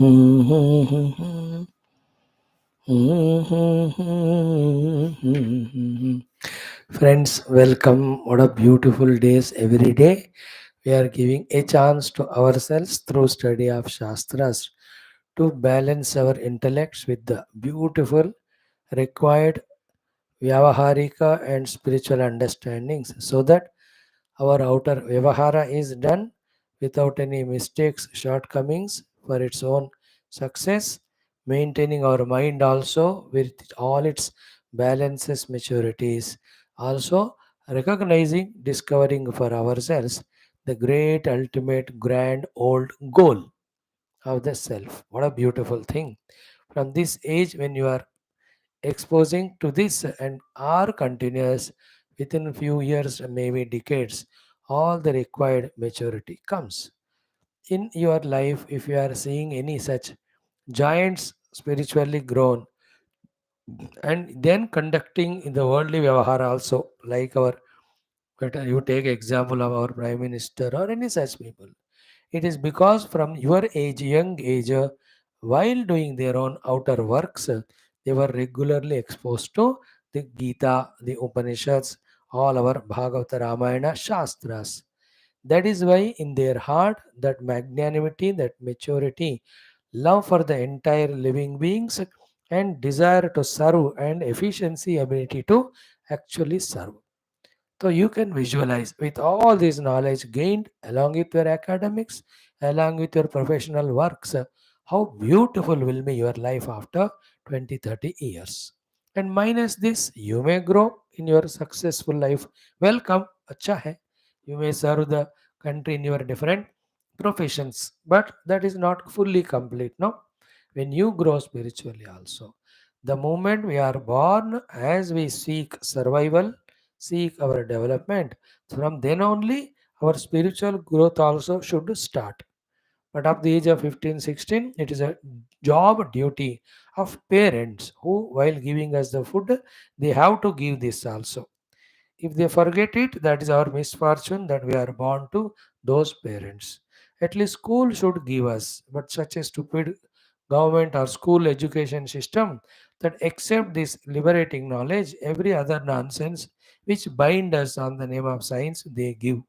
Friends, welcome. What a beautiful days every day. We are giving a chance to ourselves through study of Shastras to balance our intellects with the beautiful required Vyavaharika and spiritual understandings so that our outer Vyavahara is done without any mistakes, shortcomings for its own success, maintaining our mind also with all its balances, maturities, also recognizing, discovering for ourselves the great, ultimate, grand, old goal of the self. What a beautiful thing. From this age, when you are exposing to this and are continuous within a few years, maybe decades, all the required maturity comes in your life. If you are seeing any such giants spiritually grown and then conducting in the worldly vyavahara also, like our, better you take example of our prime minister or any such people, it is because from your age, young age, while doing their own outer works, they were regularly exposed to the Geetha, the Upanishads, all our Bhagavata, Ramayana, Shastras. That is why in their heart, that magnanimity, that maturity, love for the entire living beings, and desire to serve and efficiency, ability to actually serve. So you can visualize with all this knowledge gained along with your academics, along with your professional works, how beautiful will be your life after 20, 30 years. And minus this, you may grow in your successful life. Welcome, acha hai. You may serve the country in your different professions, but that is not fully complete, no? When you grow spiritually also. The moment we are born, as we seek survival, seek our development. From then only, our spiritual growth also should start. But at the age of 15, 16, it is a job duty of parents who, while giving us the food, they have to give this also. If they forget it, that is our misfortune that we are born to those parents. At least school should give us, but such a stupid government or school education system that accept this liberating knowledge, every other nonsense which bind us on the name of science, they give.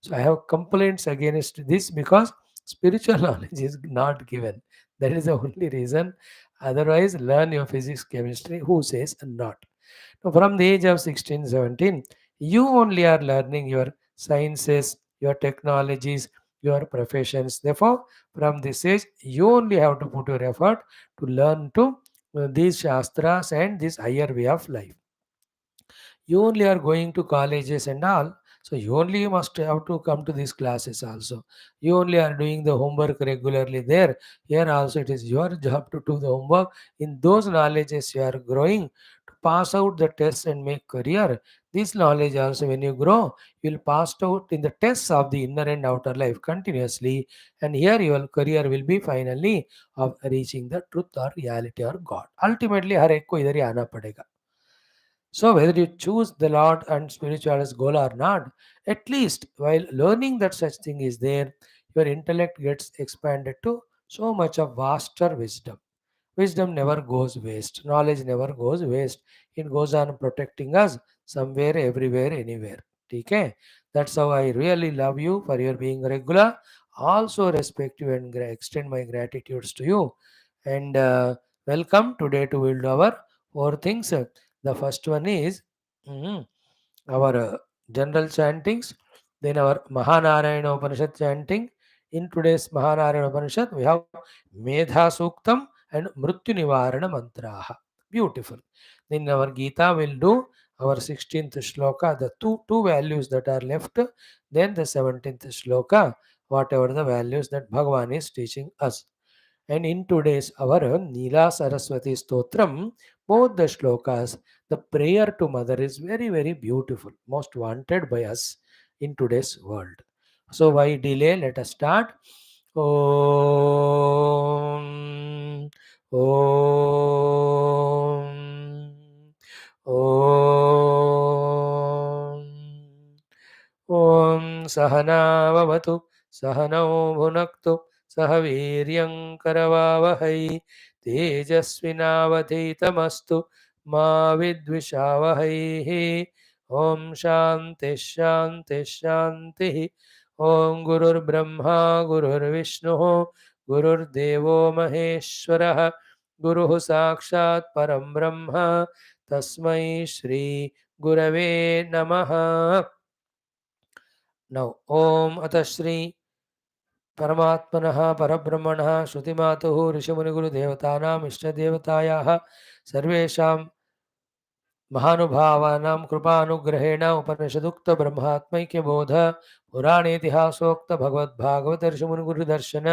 So I have complaints against this because spiritual knowledge is not given. That is the only reason. Otherwise, learn your physics, chemistry. Who says not? Now, from the age of 16, 17, you only are learning your sciences, your technologies, your professions. Therefore, from this age, you only have to put your effort to learn to these shastras and this higher way of life. You only are going to colleges and all, so you only must have to come to these classes also. You only are doing the homework regularly there. Here also it is your job to do the homework. In those knowledges you are growing to pass out the tests and make career. This knowledge also, when you grow, you will pass out in the tests of the inner and outer life continuously, and here your career will be finally of reaching the truth or reality or God. Ultimately हर एक को इधर ही आना पड़ेगा. So, whether you choose the Lord and spiritual as goal or not, at least while learning that such thing is there, your intellect gets expanded to so much of vaster wisdom. Wisdom never goes waste. Knowledge never goes waste. It goes on protecting us somewhere, everywhere, anywhere. Okay? That's how I really love you for your being regular. Also respect you and extend my gratitudes to you. And welcome today to Wild Our four things. The first one is our general chantings, then our Mahanarayana Upanishad chanting. In today's Mahanarayana Upanishad, we have Medha Suktam and Mrityu Nivarana Mantraha. Beautiful. Then our Gita will do our 16th shloka, the two values that are left, then the 17th shloka, whatever the values that Bhagavan is teaching us. And in today's our Neela Saraswati Stotram, both the shlokas, the prayer to Mother is very, very beautiful, most wanted by us in today's world. So why delay? Let us start. Om, Om, Om. Om Sahana Vavatu Sahanau Bhunaktu सह वीर्यं करवावहै तेजस्विनावधीतमस्तु मा विद्विषावहैः। ॐ शान्तिः शान्तिः शान्तिः। ॐ गुरुर्ब्रह्मा गुरुर्विष्णुः गुरुर्देवो महेश्वरः गुरुः साक्षात् परं ब्रह्म तस्मै श्री गुरवे नमः। नौ ॐ अतः श्री परमात्मनः परब्रह्मणः श्रुतिमातुः ऋषिमुनिगुरुदेवतानाम् इष्टदेवतायाः सर्वेषां महानुभावानां कृपानुग्रहेण उपनिषदुक्त ब्रह्मात्मैक्यबोध पुराणेतिहासोक्त भगवद्भागवत ऋषिमुनिगुरुदर्शन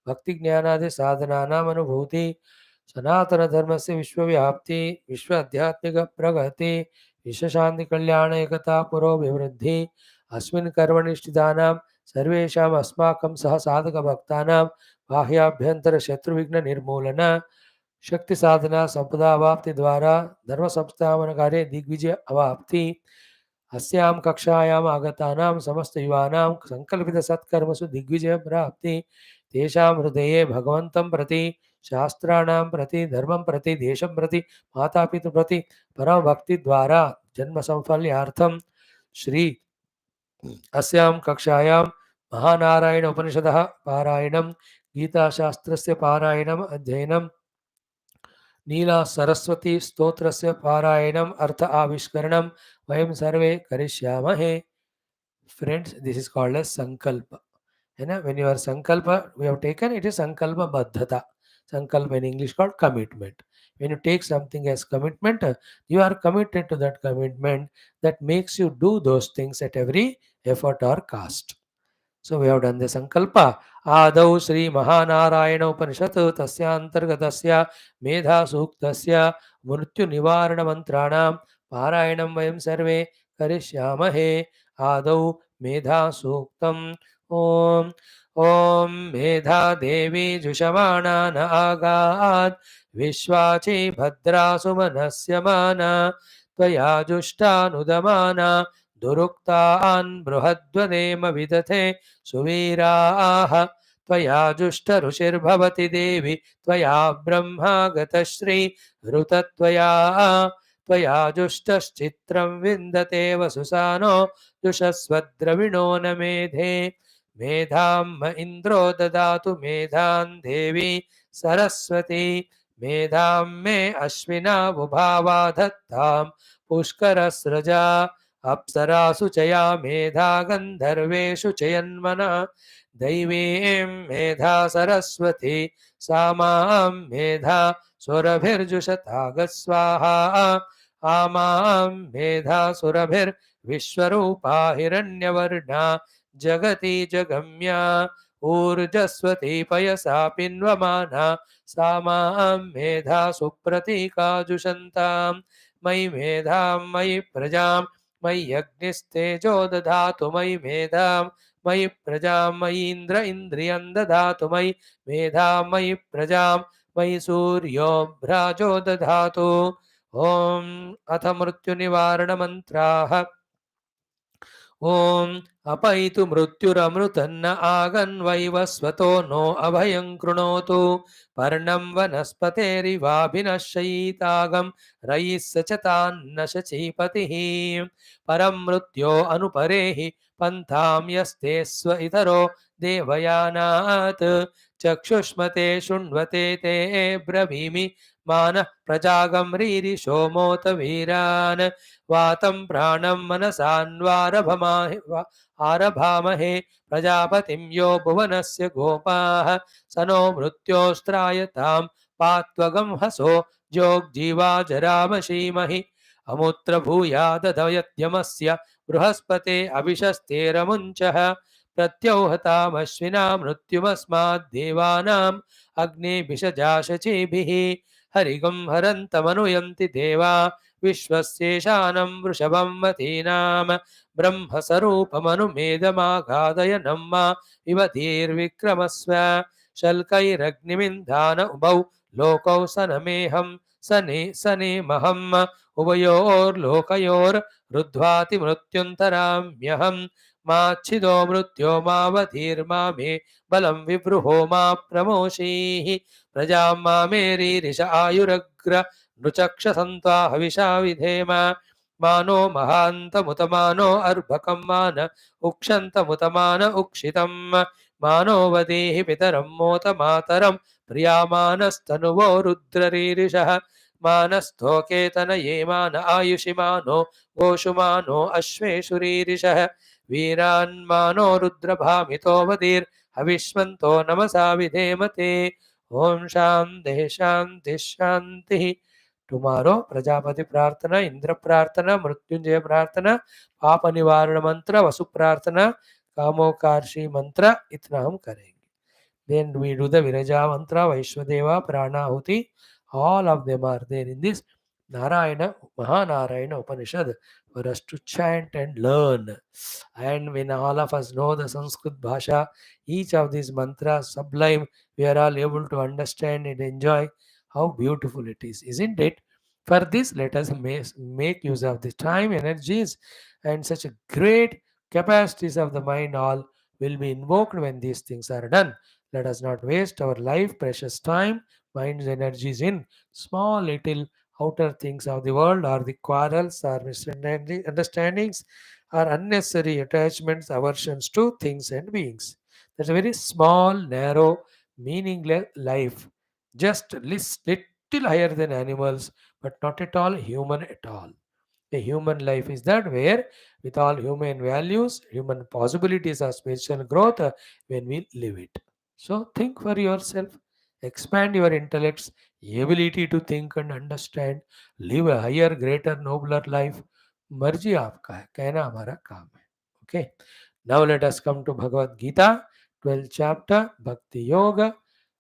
भक्तिज्ञानादि साधनानाम् अनुभूति सनातनधर्मस्य विश्वव्याप्ति विश्व आध्यात्मिक प्रगति विश्वशान्ति कल्याण एकता पुरोभिवृद्धि अस्मिन् कर्मणि सर्वेषाम् अस्माकं सह साधकभक्तानां बाह्याभ्यन्तर शत्रुविघ्न निर्मूलन शक्ति साधना संपदा अवाप्ति द्वारा धर्म संस्थापन कार्य दिग्विजय अवाप्ति अस्यां कक्षायाम् आगतानां समस्त युवानां संकल्पित सत्कर्मसु दिग्विजय प्राप्ति तेषां हृदये भगवन्तं प्रति शास्त्राणां प्रति धर्मं प्रति देशं प्रति मातापितृ प्रति परम भक्ति द्वारा जन्म संफल्यार्थं श्री अस्यां कक्षायां महानारायण उपनिषदः पारायणं गीताशास्त्रस्य पारायणम् अध्ययनं नीला सरस्वती स्तोत्रस्य पारायणम् अर्थ आविष्करणं वयं सर्वे करिष्यामहे। Friends, this is called as sankalpa, है ना? When your sankalpa we have taken, it is sankalpa baddhata. Sankalpa in English called commitment. When you take something as commitment, you are committed to that commitment that makes you do those things at every effort or cost. So we have done the sankalpa. Adau Sri Mahanarayana Upanishad tasyantargatasya medha suktasya mrityu nivarana mantranam पारायणं वयं सर्वे करिष्यामहे. आदौ मेधा सूक्तम्. ॐ ॐ मेधा देवी जुषमाणा न आगात् विश्वाची भद्रासु मनस्य माना त्वया जुष्टानुदमाना दुरुक्तान् बृहद्वदेम विदथे सुवीराः त्वया जुष्ट ऋषिर्भवति देवि त्वया ब्रह्मा गतश्री ऋतत्वया त्वया जुष्टश्चित्रं विन्दते वसुसानो जुषस्वद्रविणो न मेधे मेधां म इन्द्रो ददातु मेधां देवी सरस्वती मेधां मे अश्विना बुभावा दत्तां पुष्करस्रजा अप्सरासु च या मेधा गन्धर्वेषु च यन्मना दैवीं मेधा सरस्वती सा मां मेधा सुरभिर्जुषतागस्वाहा आमां मेधा सुरभिर्विश्वरूपा हिरण्यवर्णा जगति जगम्या ऊर्जस्वती पयसा पिन्वमाना सा मां मेधा सुप्रतीका जुषन्तां मयि मेधां मयि प्रजां मयि अग्निस्तेजो दधातु मयि मेधां मयि प्रजां मयि इन्द्र इन्द्रियं दधातु मयि मेधां मयि प्रजां मयि सूर्यो भ्राजो दधातु. ॐ अथ मृत्युनिवारणमन्त्राः. ॐ अपैतु मृत्युरमृतन्न आगन्वैवस्वतो नो अभयं कृणोतु पर्णं वनस्पतेरिवाभिनश्यैतागं रयिः स च तान्न शचीपतिः परं मृत्यो अनुपरेहि पन्थां यस्ते स्व इतरो देवयानात् चक्षुष्मते शृण्वते ते ब्रवीमि मानः प्रजागं रीरिषो मोत वीरान् वातं प्राणं आरभामहे प्रजापतिं यो भुवनस्य गोपाः स नो मृत्योस्त्रायतां पात्वगं हसो जोग्जीवा जरामशीमहि अमुत्र भूयादधयद्यमस्य बृहस्पते अभिशस्तेरमुञ्चः प्रत्यौहतामश्विना मृत्युमस्माद्देवानाम् अग्निभिषजाशचीभिः हरिगं हरन्तमनुयन्ति देवा विश्वस्येशानं वृषभं वतीनां ब्रह्मस्वरूपमनुमेदमागादयनं मा इव धीर्विक्रमस्व शल्कैरग्निमिन्धान उभौ लोकौ सनमेहं सनेमहम् उभयोर्लोकयोर्रुद्ध्वाति मृत्युन्तराम्यहं माच्छिदो मृत्यो मावधीर्मा मे बलं विभृहो मा प्रमोषीः प्रजां मामेरीरिष आयुरग्र नृचक्षसन्त्वा हविषा विधेम मानो महान्तमुतमानो अर्भकं मान उक्षन्तमुतमान उक्षितं मानो वदेहि पितरं मोत मातरं प्रियामानस्तनुवो रुद्ररीरिषः मानस्थोकेतनये मान आयुषिमानो गोषुमानो अश्वेषुरीरिषः वीरान्मानो रुद्रभामितो वदीर् हविष्मन्तो नमसा विधेमते ओम शांति शांति शांति टुमारो प्रजापति प्रार्थना इंद्र प्रार्थना मृत्युंजय प्रार्थना पाप निवारण मंत्र वसु प्रार्थना कामोकार्षी मंत्र इतना हम करेंगे. Then we do the Viraja mantra, Vaishwadeva, Pranahuti. All of them are there in this Narayana, Mahanarayana Upanishad for us to chant and learn. And when all of us know the Sanskrit Bhasha, each of these mantras sublime, we are all able to understand and enjoy how beautiful it is, isn't it? For this, let us make use of the time, energies, and such a great capacities of the mind all will be invoked when these things are done. Let us not waste our life, precious time, mind's energies in small little outer things of the world or the quarrels or misunderstandings or unnecessary attachments, aversions to things and beings. That's a very small, narrow, meaningless life. Just little higher than animals, but not at all human at all. A human life is that where, with all human values, human possibilities of spiritual growth, when we live it. So think for yourself, expand your intellect's ability to think and understand, live a higher, greater, nobler life. मर्जी आपका है, कहना हमारा काम है. Okay. Now let us come to Bhagavad Gita, 12th chapter, Bhakti Yoga.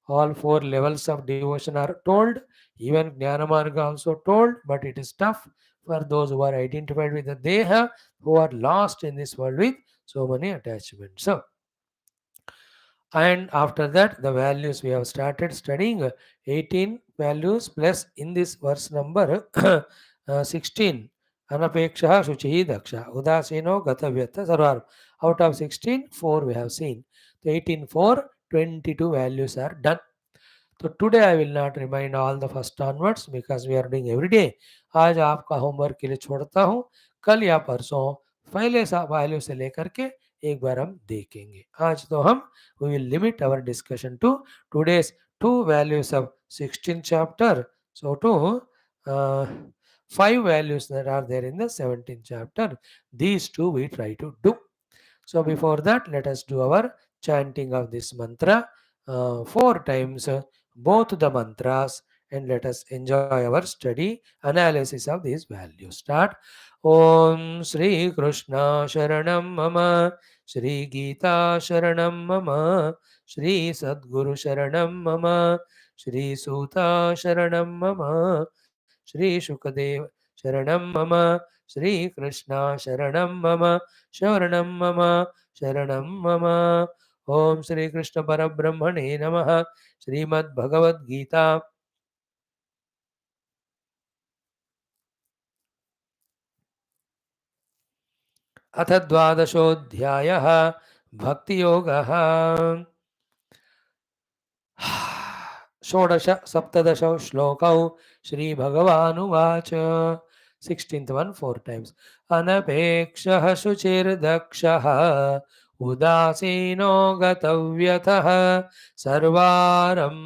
All four levels of devotion are told. Even Jnana Marga also told, but it is tough for those who are identified with the Deha, who are lost in this world with so many attachments. So, and after that, the values we have started studying 18 values plus in this verse number 16. Anapeksha Shuchihi Daksha Udasino Gatavyata Sarvar. Out of 16, 4 we have seen. The 18, 4, 22 values are done. तो today I will not remind all the first onwards because we are doing every day. आज आपका homework के लिए छोड़ता हूँ. कल या परसों पहले वैल्यू से लेकर के एक बार हम देखेंगे. आज तो हम we will limit our discussion to today's two values of 16 chapter. So to 5 values that are there in the 17th chapter. These two we try to do. So before that, let us do our chanting of this mantra 4 times, both the mantras, and let us enjoy our study analysis of these values. Start. Om Shri Krishna Sharanam Mama, Shri Geetha Sharanam Mama, Shri Sadguru Sharanam Mama, Shri Suta Sharanam Mama, Shri Shukadev Sharanam Mama, Shri Krishna Sharanam Mama, Sharanam Mama, Sharanam Mama. ओम श्री कृष्ण परब्रह्मणे नमः. श्रीमद् भगवद गीता अथ द्वादशोऽध्यायः भक्ति योगः. षोडश सप्तदशौ श्लोकौ श्रीभगवानुवाच. 16th one 4 times. अनपेक्षः शुचिर्दक्षः उदासीनो गतव्यथः सर्वारम्भपरित्यागी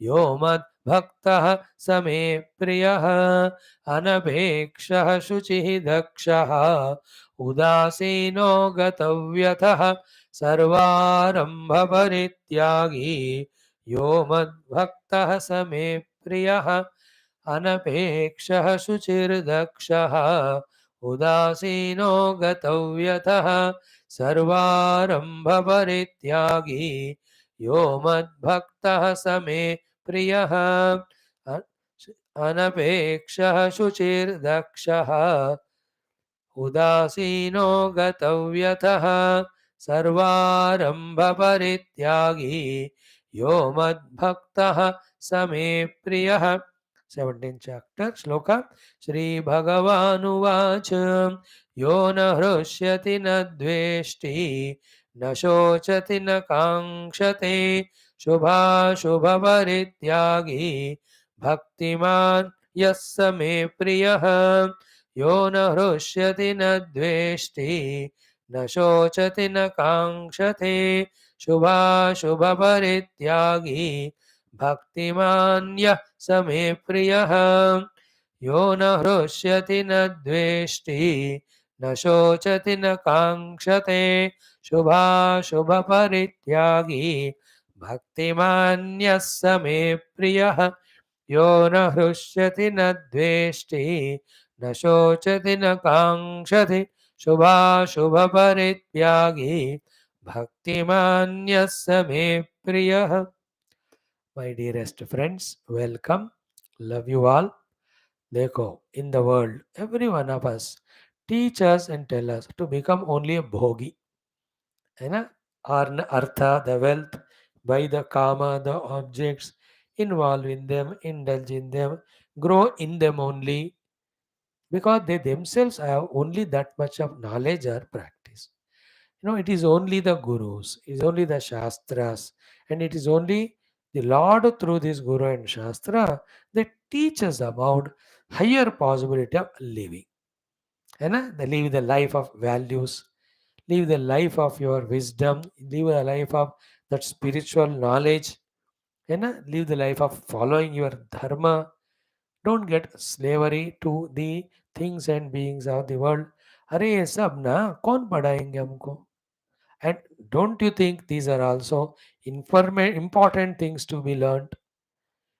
यो मद्भक्तः स मे प्रियः. अनपेक्षः शुचिः दक्षः उदासीनो गतव्यथः सर्वारम्भपरित्यागी यो मद्भक्तः स मे प्रियः. अनपेक्षः शुचिर्दक्षः उदासीनो गतव्यथः सर्वारम्भपरित्यागी यो मद्भक्तः स मे प्रियः. अनपेक्षः शुचिर्दक्षः उदासीनो गतव्यथः सर्वारम्भपरित्यागी यो मद्भक्तः स मे प्रियः. 17th chapter, Shloka. Shri Bhagavanuvach Yo na hrushyati na dveshti na shochati na kankshate shubha shubha parityagi bhaktiman yassa me priyah yo na hrushyati na dveshti न शोचति न काङ्क्षते शुभाशुभपरित्यागी भक्तिमान्यः स मे प्रियः यो न हृष्यति न द्वेष्टि न शोचति न काङ्क्षते शुभाशुभपरित्यागी भक्तिमान्यः स मे प्रियः यो न हृष्यति न द्वेष्टि न शोचति न काङ्क्षति शुभाशुभपरित्यागी भक्तिमान्यः स मे प्रियः. My dearest friends, welcome. Love you all. देखो, in the world, every one of us teach us and tell us to become only a bhogi. है ना? Earn artha, the wealth, buy the kama, the objects, involve in them, indulge in them, grow in them only, because they themselves have only that much of knowledge or practice. It is only the gurus, it is only the shastras, and it is only the Lord through this guru and shastra that teach us about higher possibility of living. They live the life of values, live the life of your wisdom, live the life of that spiritual knowledge, live the life of following your dharma. Don't get slavery to the things and beings of the world. अरे ये सब ना कौन पढ़ाएंगे हमको? And don't you think these are also important things to be learned?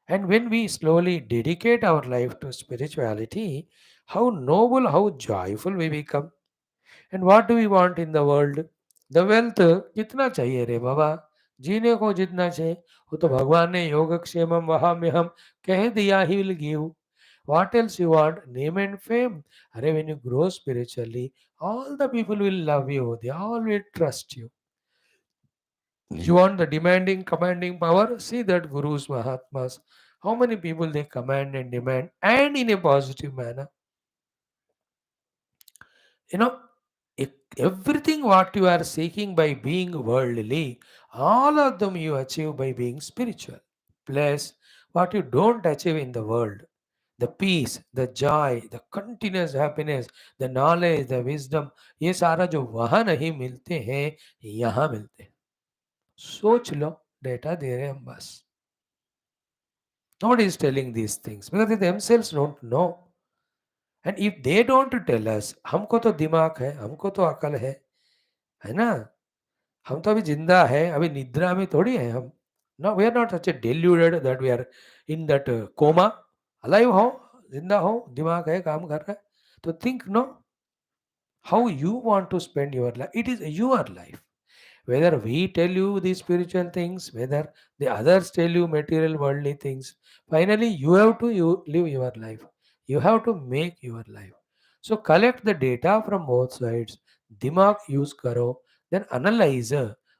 And when we slowly dedicate our life to spirituality, how noble, how joyful we become. And what do we want in the world? The wealth कितना चाहिए रे बाबा? जीने को जितना चाहिए वो तो भगवान ने योगक्षेमम वहाम्यहम कह दिया, he will give. What else you want? Name and fame. अरे when you grow spiritually, all the people will love you. They all will trust you. You want the demanding, commanding power? See that gurus, Mahatmas. How many people they command and demand, and in a positive manner. You know, everything what you are seeking by being worldly, all of them you achieve by being spiritual. Plus, what you don't achieve in the world, the peace, the joy, the continuous happiness, the knowledge, the wisdom, ये सारा जो वहाँ नहीं मिलते हैं, यहाँ मिलते हैं. सोच लो, डेटा दे रहे हैं हम बस. Nobody is telling these things because they themselves don't know. And if they don't tell us, हमको तो दिमाग है, हमको तो अकल है ना? हम तो अभी जिंदा है, अभी निद्रा में थोड़ी है हम. No, we are not such a deluded that we are in that coma. Alive हो, जिंदा हो, दिमाग है, काम कर रहा है. तो think no, how you want to spend your life. It is your life. Whether we tell you the spiritual things, whether the others tell you material worldly things, finally you have to live your life. You have to make your life. So collect the data from both sides. Dimag use karo, then analyze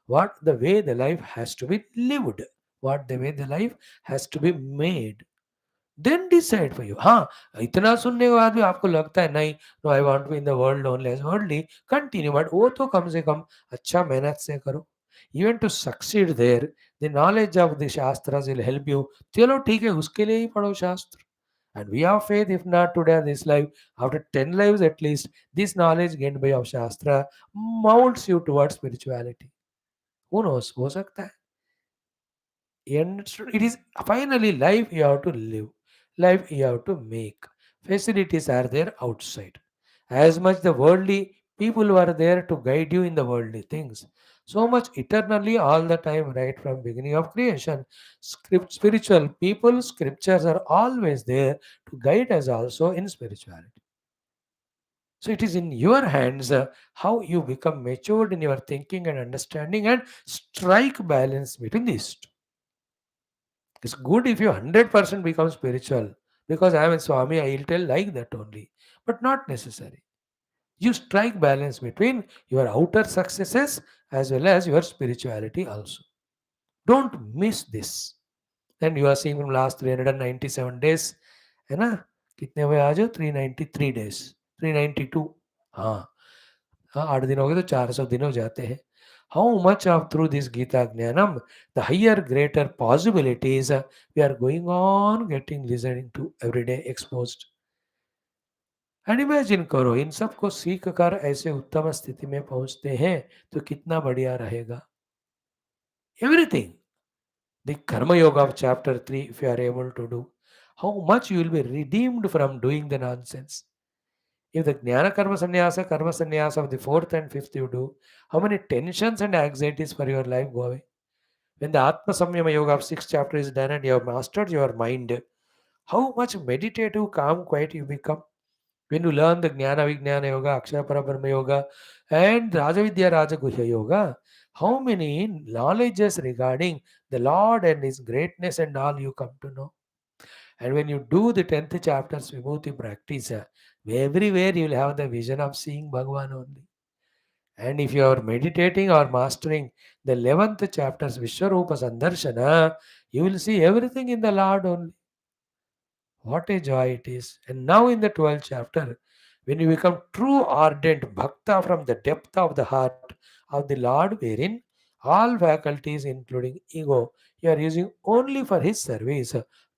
what the way the life has to be lived, what the way the life has to be made. Then decide for you. हाँ, इतना सुनने के बाद भी आपको लगता है नहीं, no I want to in the world only as worldly, continue, but वो तो कम से कम अच्छा मेहनत से करो. Even to succeed there, the knowledge of the shastra will help you. चलो ठीक है, उसके लिए ही पढ़ो शास्त्र. And we have faith, if not today, this life, after 10 lives at least, this knowledge gained by of Shastra molds you towards spirituality. Who knows? हो सकता है. And it is finally life you have to live, life you have to make. Facilities are there outside. As much the worldly people were there to guide you in the worldly things. So much eternally all the time, right from beginning of creation. Spiritual people, scriptures are always there to guide us also in spirituality. So it is in your hands how you become matured in your thinking and understanding and strike balance between these two. It's good if you 100% become spiritual because I am a Swami, I will tell like that only, but not necessary. You strike balance between your outer successes as well as your spirituality also. Don't miss this. And you are seeing from last 397 days, है ना? कितने हुए आज? 393 days, 392। हाँ, हाँ, 8 दिन हो गए तो 400 दिन हो जाते हैं। How much of through this Gita jnanam the higher greater possibilities we are going on getting listening to everyday exposed. And imagine करो, इन सब को सीख कर ऐसे उत्तम स्थिति में पहुंचते हैं तो कितना बढ़िया रहेगा। Everything the karma yoga of chapter 3, if you are able to do, how much you will be redeemed from doing the nonsense. If the jnana karma sannyasa of the fourth and fifth you do, how many tensions and anxieties for your life go away? When the atma samyama yoga of sixth chapter is done and you have mastered your mind, how much meditative calm quiet you become. When you learn the Jnana Vijnana Yoga, Akshara Parabrahma Yoga, and Rajavidya Rajaguhya Yoga, how many knowledges regarding the Lord and His greatness and all you come to know. And when you do the 10th chapter's Vibhuti practice, everywhere you will have the vision of seeing Bhagavan only. And if you are meditating or mastering the 11th chapter's Vishwarupa Sandarshana, you will see everything in the Lord only. What a joy it is. And now in the 12th chapter, when you become true ardent bhakta from the depth of the heart of the Lord, wherein all faculties, including ego, you are using only for His service,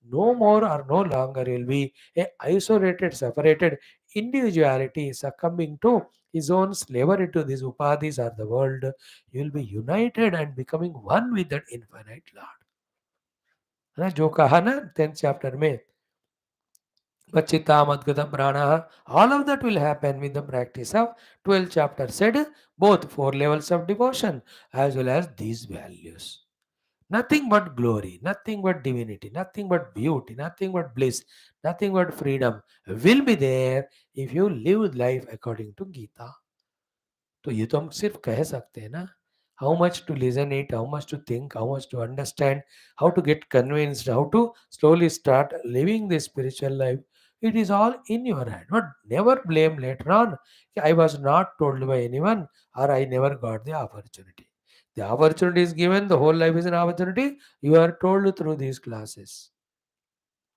no more or no longer will be a isolated, separated individuality succumbing to his own slavery to these upadhis or the world. You will be united and becoming one with that infinite Lord. है ना, जो कहा ना 10th chapter में, Vachita Madgata Prana, all of that will happen with the practice of 12 chapters said, both 4 levels of devotion as well as these values. Nothing but glory, nothing but divinity, nothing but beauty, nothing but bliss, nothing but freedom will be there if you live life according to Gita. तो ये तो हम सिर्फ कह सकते हैं ना. How much to listen it, how much to think, how much to understand, how to get convinced, how to slowly start living this spiritual life. It is all in your hand. But never blame later on. I was not told by anyone or I never got the opportunity. The opportunity is given, the whole life is an opportunity. You are told through these classes.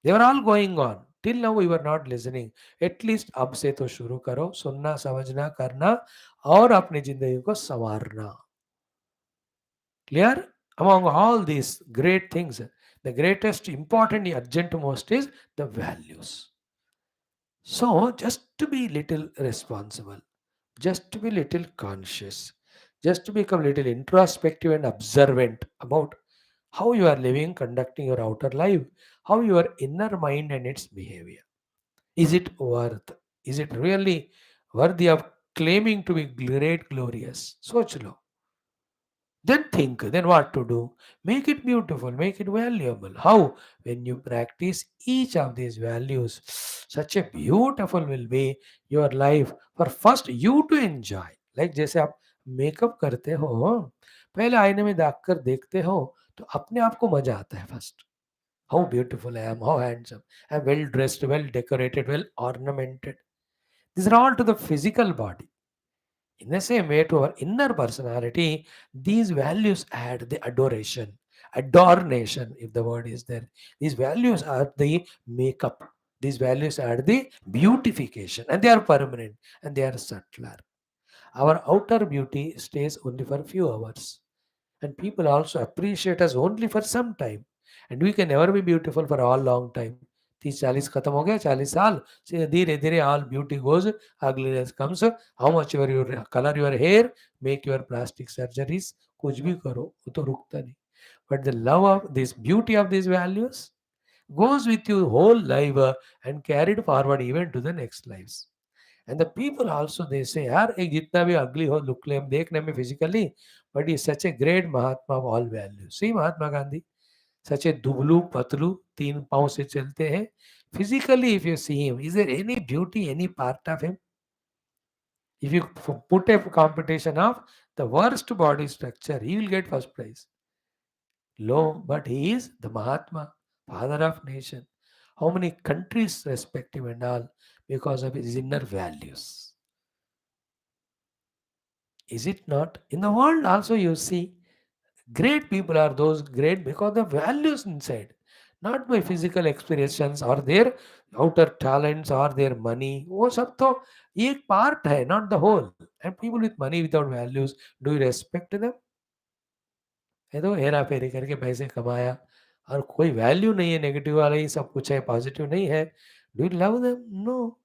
They were all going on. Till now we were not listening. At least अब से तो शुरू करो सुनना समझना करना और अपनी जिंदगी को संवारना. Clear? Among all these great things, the greatest, important, urgent most is the values. So just to be little responsible, just to be little conscious, just to become little introspective and observant about how you are living, conducting your outer life, how your inner mind and its behavior. Is it worth? Is it really worthy of claiming to be great, glorious? Soch lo. Then think, then what to do? Make it beautiful, make it valuable. How? When you practice each of these values, such a beautiful will be your life for first you to enjoy. Like जैसे आप makeup करते हो, पहले आईने में देख कर देखते हो तो अपने आप को मजा आता है first. How beautiful I am, how handsome. I am well dressed, well decorated, well ornamented. These are all to the physical body. In the same way, to our inner personality, these values add the adoration, adornation, if the word is there. These values are the makeup. These values are the beautification, and they are permanent and they are subtler. Our outer beauty stays only for a few hours, and people also appreciate us only for some time, and we can never be beautiful for all long time. 30-40 खत्म हो गया 40 साल से धीरे धीरे all beauty goes, ugliness comes. How much ever you color your hair, make your plastic surgeries, कुछ भी करो वो तो रुकता नहीं. But the love of this beauty of these values goes with you whole life, and carried forward even to the next lives. And the people also they say, यार एक जितना भी ugly हो look ले देखने में physically, but he is such a great Mahatma of all values. See Mahatma Gandhi, such a दुबलू Patlu 3 पाँव से चलते हैं. Physically, if you see him, is there any beauty, any part of him? If you put a competition of the worst body structure, he will get first prize. Low, but he is the Mahatma, father of nation. How many countries respect him and all because of his inner values? Is it not? In the world also you see great people are those great because the values inside. not by physical expressions or their outer talents or their money. वो सब तो एक part है, not the whole. And people with money without values, do you respect them? ये तो हेरा फेरी करके पैसे कमाया और कोई वैल्यू नहीं है, नेगेटिव वाला ही सब कुछ है, पॉजिटिव नहीं है. Do you love them? No.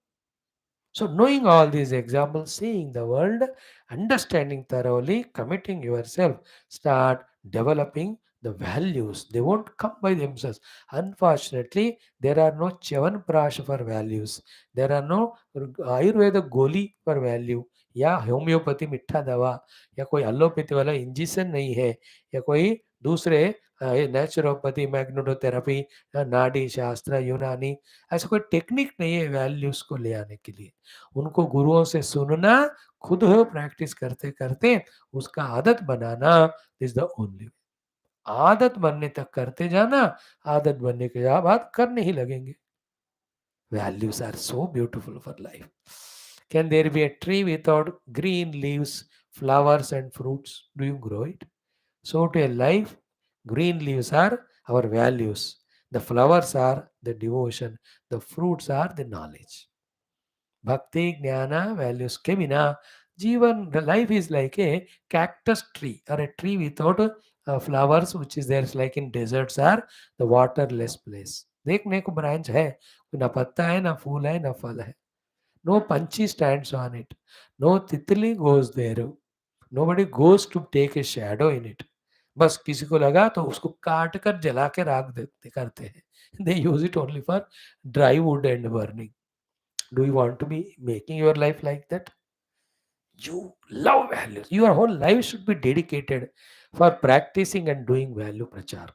So, knowing all these examples, seeing the world, understanding thoroughly, committing yourself, start developing the values. They won't come by themselves. Unfortunately, there are no Chavanprash for values. There are no Ayurveda goli for value. या homeopathy मिठा दवा या कोई allopathy वाला injection नहीं है या कोई दूसरे नेचुरोपैथी मैग्नेटोथेरेपी नाडी शास्त्र यूनानी ऐसा कोई टेक्निक नहीं है वैल्यूज को ले आने के लिए. उनको गुरुओं से सुनना, खुद हो प्रैक्टिस करते करते उसका आदत बनाना इज द ओनली. आदत बनने तक करते जाना, आदत बनने के बाद करने ही लगेंगे. Values are so beautiful for life. Can there be a tree without green leaves, flowers and fruits? Do you grow it? So to a life, green leaves are our values, the flowers are the devotion, the fruits are the knowledge. Bhakti, Jnana, values के बिना जीवन, the life is like a cactus tree or a tree without flowers, which is there like in deserts are the waterless place. देखने को branch है, ना पत्ता है, ना फूल है, ना फल है. No punchy stands on it. No तितली goes there. Nobody goes to take a shadow in it. बस किसी को लगा तो उसको काट कर जला के राख देते करते हैं. They use it only for dry wood and burning. Do you want to be making your life like that? You love values. Your whole life should be dedicated for practicing and doing value प्रचार.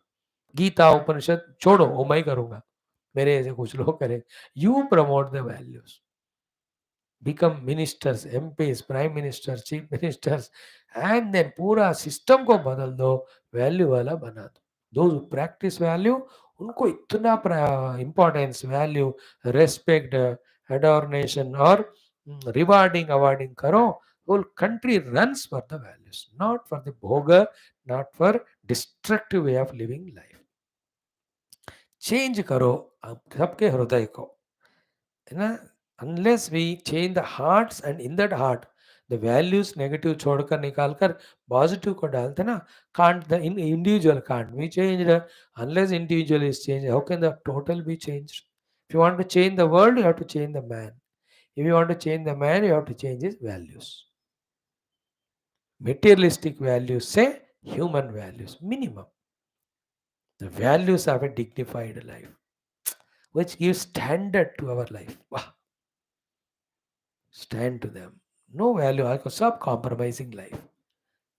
गीता उपनिषद छोड़ो, वो मैं करूंगा, मेरे ऐसे कुछ लोग करें. You promote the values. Become ministers, MPs, prime ministers, chief ministers, and then पूरा सिस्टम को बदल दो, वैल्यू वाला बना दो. Those who practice value, उनको इतना importance, value, respect, adoration और rewarding, awarding करो. Whole country runs for the values, not for the bhoga, not for destructive way of living life. Change करो आप सबके हृदय को, है ना. unless we change the hearts and in that heart the values negative छोड़कर निकालकर positive को डालते ना, can't the individual can't be changed unless individual is changed. How can the total be changed? If you want to change the world, you have to change the man. If you want to change the man, you have to change his values. Materialistic values say human values minimum, the values of a dignified life which gives standard to our life. Wow. Stand to them. No value, सब compromising life.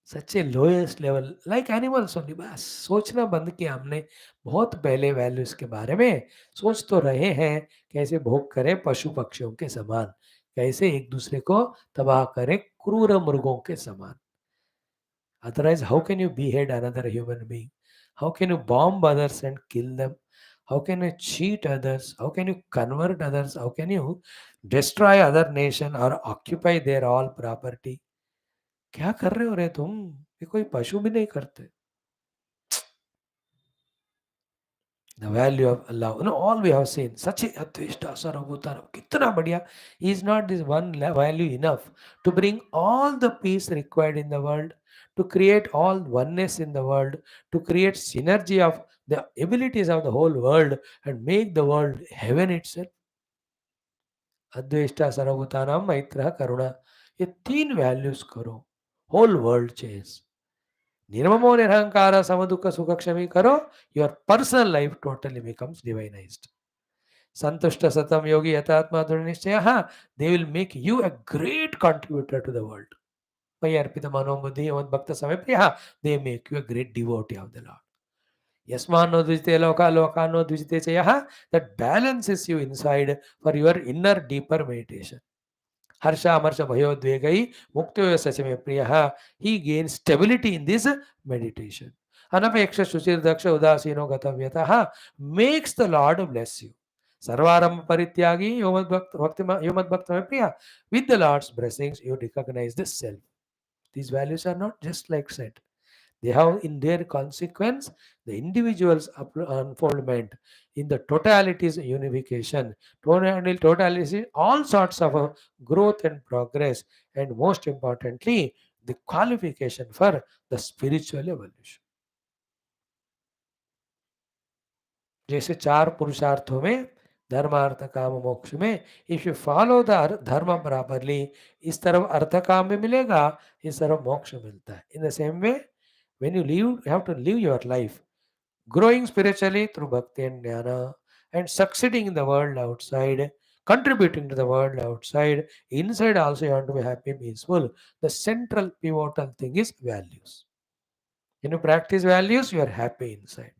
Such a lowest level, like animals only. बस सोचना बंद किया हमने बहुत पहले values के बारे में. सोच तो रहे हैं कैसे भोग करें पशु पक्षियों के समान, कैसे एक दूसरे को तबाह करें क्रूर मृगों के समान. Otherwise, how can you behead another human being? How can you bomb others and kill them? How can you cheat others? How can you convert others? How can you destroy other nation or occupy their all property? क्या कर रहे हो रे तुम? ये कोई पशु भी नहीं करते. The value of Allah. All we have seen. Such a Advishta Sarabhutana. Kitna badhiya. Is not this one value enough to bring all the peace required in the world, to create all oneness in the world, to create synergy of the abilities of the whole world and make the world heaven itself? Advishta Sarabhutana, Maitra, Karuna. ये तीन values करो, whole world change. निर्ममो निरहंकार समदुख सुख क्षमी करो, your personal life totally becomes divinized. संतुष्ट सतम योगी यथात्मा दृढ़ निश्चय, they will make you a great contributor to the world. मयि अर्पित मनो बुद्धि मद भक्त समय प्रिय, they make you a great devotee of the Lord. यस्मान्नो द्विजते लोका लोकान्नो द्विजते च यः, that balances you inside for your inner deeper meditation. हर्ष अमर्ष भयोद्वेगई मुक्तो सचमे प्रिय, he gains stability in this meditation. अनपेक्ष सुचिर Daksha उदासीनो गतव्यतः makes the Lord bless you. सर्वारंभ परित्यागी यो मद भक्त में प्रिय, with the Lord's blessings you recognize the self. These values are not just like said, They have in their consequence the individual's unfoldment in the totality's unification, totality, all sorts of growth and progress, and most importantly, the qualification for the spiritual evolution. जैसे चार पुरुषार्थों में धर्म अर्थ काम मोक्ष में if you follow the धर्म properly, इस तरफ अर्थ काम में मिलेगा, इस तरफ मोक्ष मिलता है. In the same way when you live, you have to live your life growing spiritually through bhakti and jnana, and succeeding in the world outside, contributing to the world outside. Inside also you want to be happy, peaceful. The central pivotal thing is values. When you practice values, you are happy inside.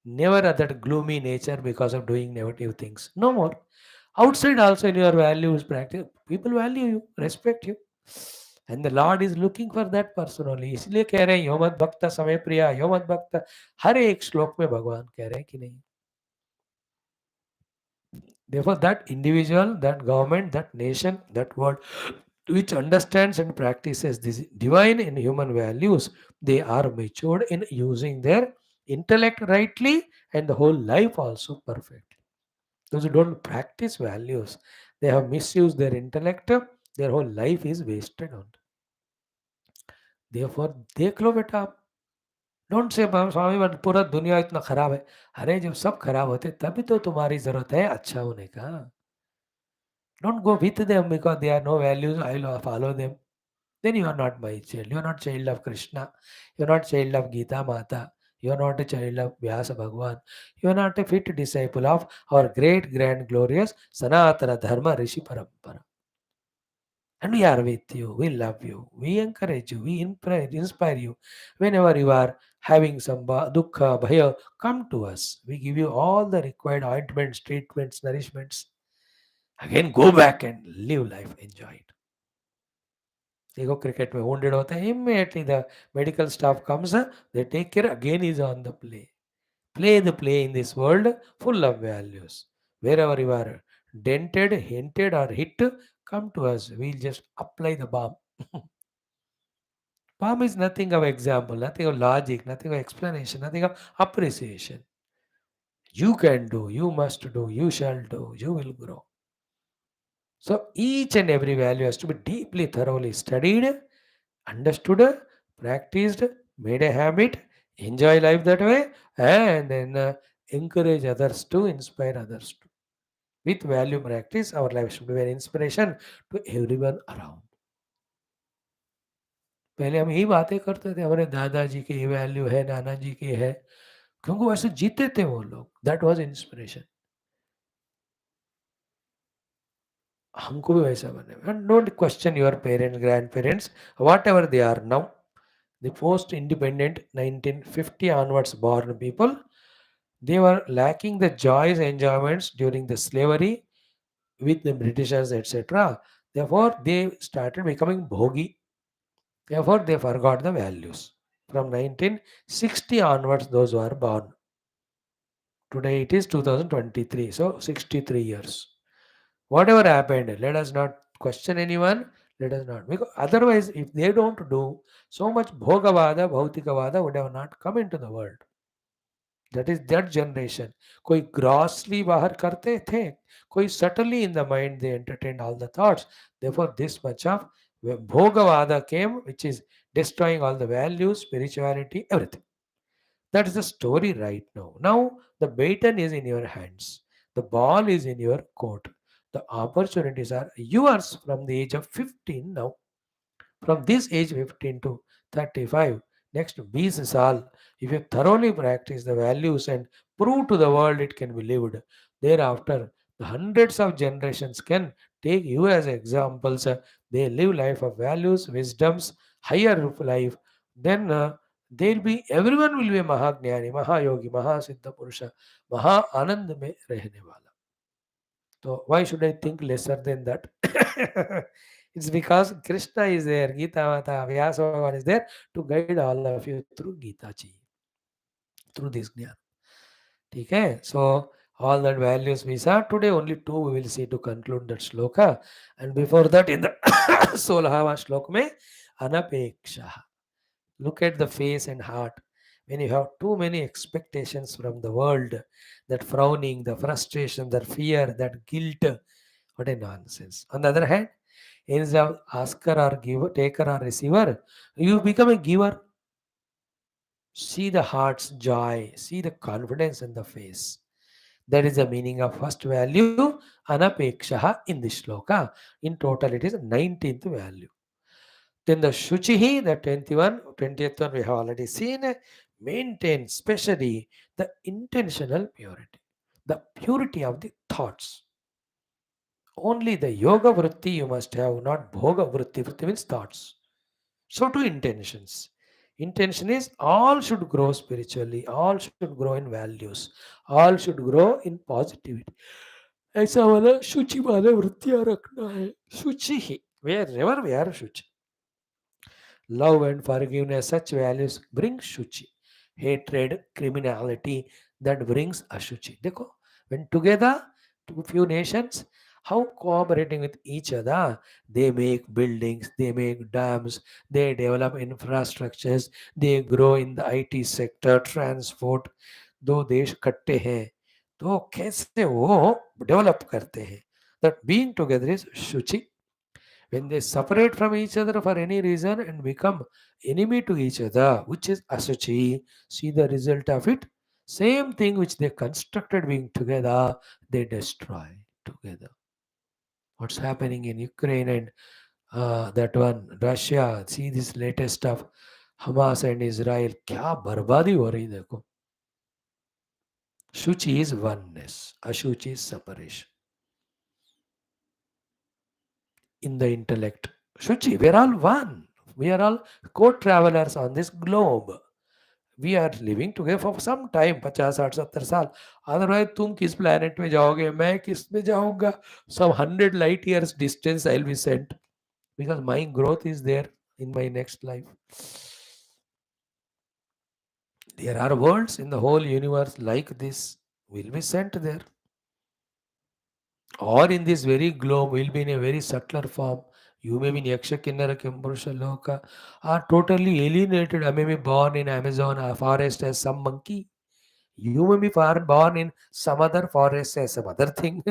Never that gloomy nature because of doing negative things. No more. Outside also in your values practice, people value you, respect you. And the Lord is looking for that person only. इसलिए कह रहे हैं यो मत भक्त समय प्रिया यो मत भक्त. हर एक श्लोक में भगवान कह रहे हैं कि नहीं. Therefore, that individual, that government, that nation, that world which understands and practices this divine and human values, they are matured in using their intellect rightly and the whole life also perfectly. Those who don't practice values, they have misused their intellect, their whole life is wasted on. Therefore, देख लो बेटा आप. Don't say Swami but पूरा दुनिया इतना खराब है. अरे जब सब खराब होते तभी तो तुम्हारी जरूरत है अच्छा होने का. Don't go with them because they are no values. I will follow them. Then you are not my child. You are not child of Krishna. You are not child of Geetha Mata. You are not a child of Vyasa Bhagwan. You are not a fit disciple of our great, grand, glorious Sanatana Dharma Rishi Parampara. And we are with you. We love you. We encourage you. We inspire you. Whenever you are having some dukkha, bhaya, come to us. We give you all the required ointments, treatments, nourishments. Again, go back and live life. Enjoy it. देखो cricket में wounded होते हैं, immediately the medical staff comes, they take care, again is on the play. Play the play in this world full of values. Wherever you are dented, hinted or hit, come to us. We'll just apply the balm. Balm is nothing of example, nothing of logic, nothing of explanation, nothing of appreciation. You can do, you must do, you shall do, you will grow. So each and every value has to be deeply, thoroughly studied, understood, practiced, made a habit, enjoy life that way, and then encourage others to inspire others to. With value practice, our life should be an inspiration to everyone around. पहले हम यही बातें करते थे, हमारे दादाजी की ये वैल्यू है, नाना जी की है, क्योंकि वैसे जीते थे वो लोग. That was inspiration. हमको भी वैसा बने. And don't question your parents, grandparents, whatever they are now. The post-independent 1950 onwards born people, they were lacking the joys, enjoyments during the slavery with the Britishers, etc. Therefore, they started becoming bhogi. Therefore, they forgot the values. From 1960 onwards, those who are born. Today it is 2023, so 63 years. Whatever happened, let us not question anyone. Let us not. Because otherwise, if they don't do, so much Bhogavada, Bhautikavada would have not come into the world. That is that generation. कोई grossly बाहर करते थे, कोई subtly in the mind they entertained all the thoughts. Therefore, this much of Bhogavada came, which is destroying all the values, spirituality, everything. That is the story right now. Now the baton is in your hands. The ball is in your court. The opportunities are yours from the age of 15 now. From this age 15 to 35, next 20 saal, if you thoroughly practice the values and prove to the world it can be lived, thereafter the hundreds of generations can take you as examples. They live life of values, wisdoms, higher life. Then they'll be, everyone will be a Mahagnani, Mahayogi, Mahasiddha Purusha, Maha Anand mein rehne wala. So why should I think lesser than that? It's because Krishna is there, Geetha Mata, Vyasa Bhagavan is there to guide all of you through Geeta Ji, through this Jnana. Okay? So all that values we saw today, only two we will see to conclude that shloka. And before that, in the 16वां श्लोक में अनपेक्षा. Look at the face and heart. When you have too many expectations from the world, that frowning, the frustration, the fear, that guilt, what a nonsense. On the other hand, instead of asker or giver, taker or receiver, you become a giver. See the heart's joy, see the confidence in the face. That is the meaning of first value, anapekshaha in this shloka. In total, it is 19th value. Then the Shuchihi, the 20th one we have already seen, maintain especially the intentional purity, the purity of the thoughts. Only the yoga vritti you must have, not bhoga vritti. Vritti means thoughts. So too intentions. Intention is all should grow spiritually, all should grow in values, all should grow in positivity. ऐसा वाला शुचि वाले वृत्तियां रखना है शुचि ही wherever we are Shuchi. Love and forgiveness, such values bring shuchi. Hatred, criminality, that brings ashuchi. Dekho, when together, two few nations, how cooperating with each other, they make buildings, they make dams, they develop infrastructures, they grow in the IT sector, transport. दो देश कट्टे हैं तो कैसे वो develop करते हैं. That being together is shuchi. When they separate from each other for any reason and become enemy to each other, which is asuchi, see the result of it. Same thing which they constructed being together, they destroy together. What's happening in Ukraine and that one, Russia, see this latest stuff, Hamas and Israel, क्या बर्बादी हो रही देखो. Shuchi is oneness, ashuchi is separation. In the intellect. Shuchi, we are all one. We are all co-travelers on this globe. We are living together for some time, 50, 60, 70 साल. Otherwise, तुम किस planet में जाओगे, मैं किस में जाऊंगा. Some 100 light years distance I'll be sent because my growth is there in my next life. There are worlds in the whole universe like this. Will be sent there. Or in this very globe will be in a very subtler form. You may be in Yaksha Kinnara Kimpurusha Loka, are totally alienated. I may be born in Amazon forest as some monkey. You may be born in some other forest as some other thing.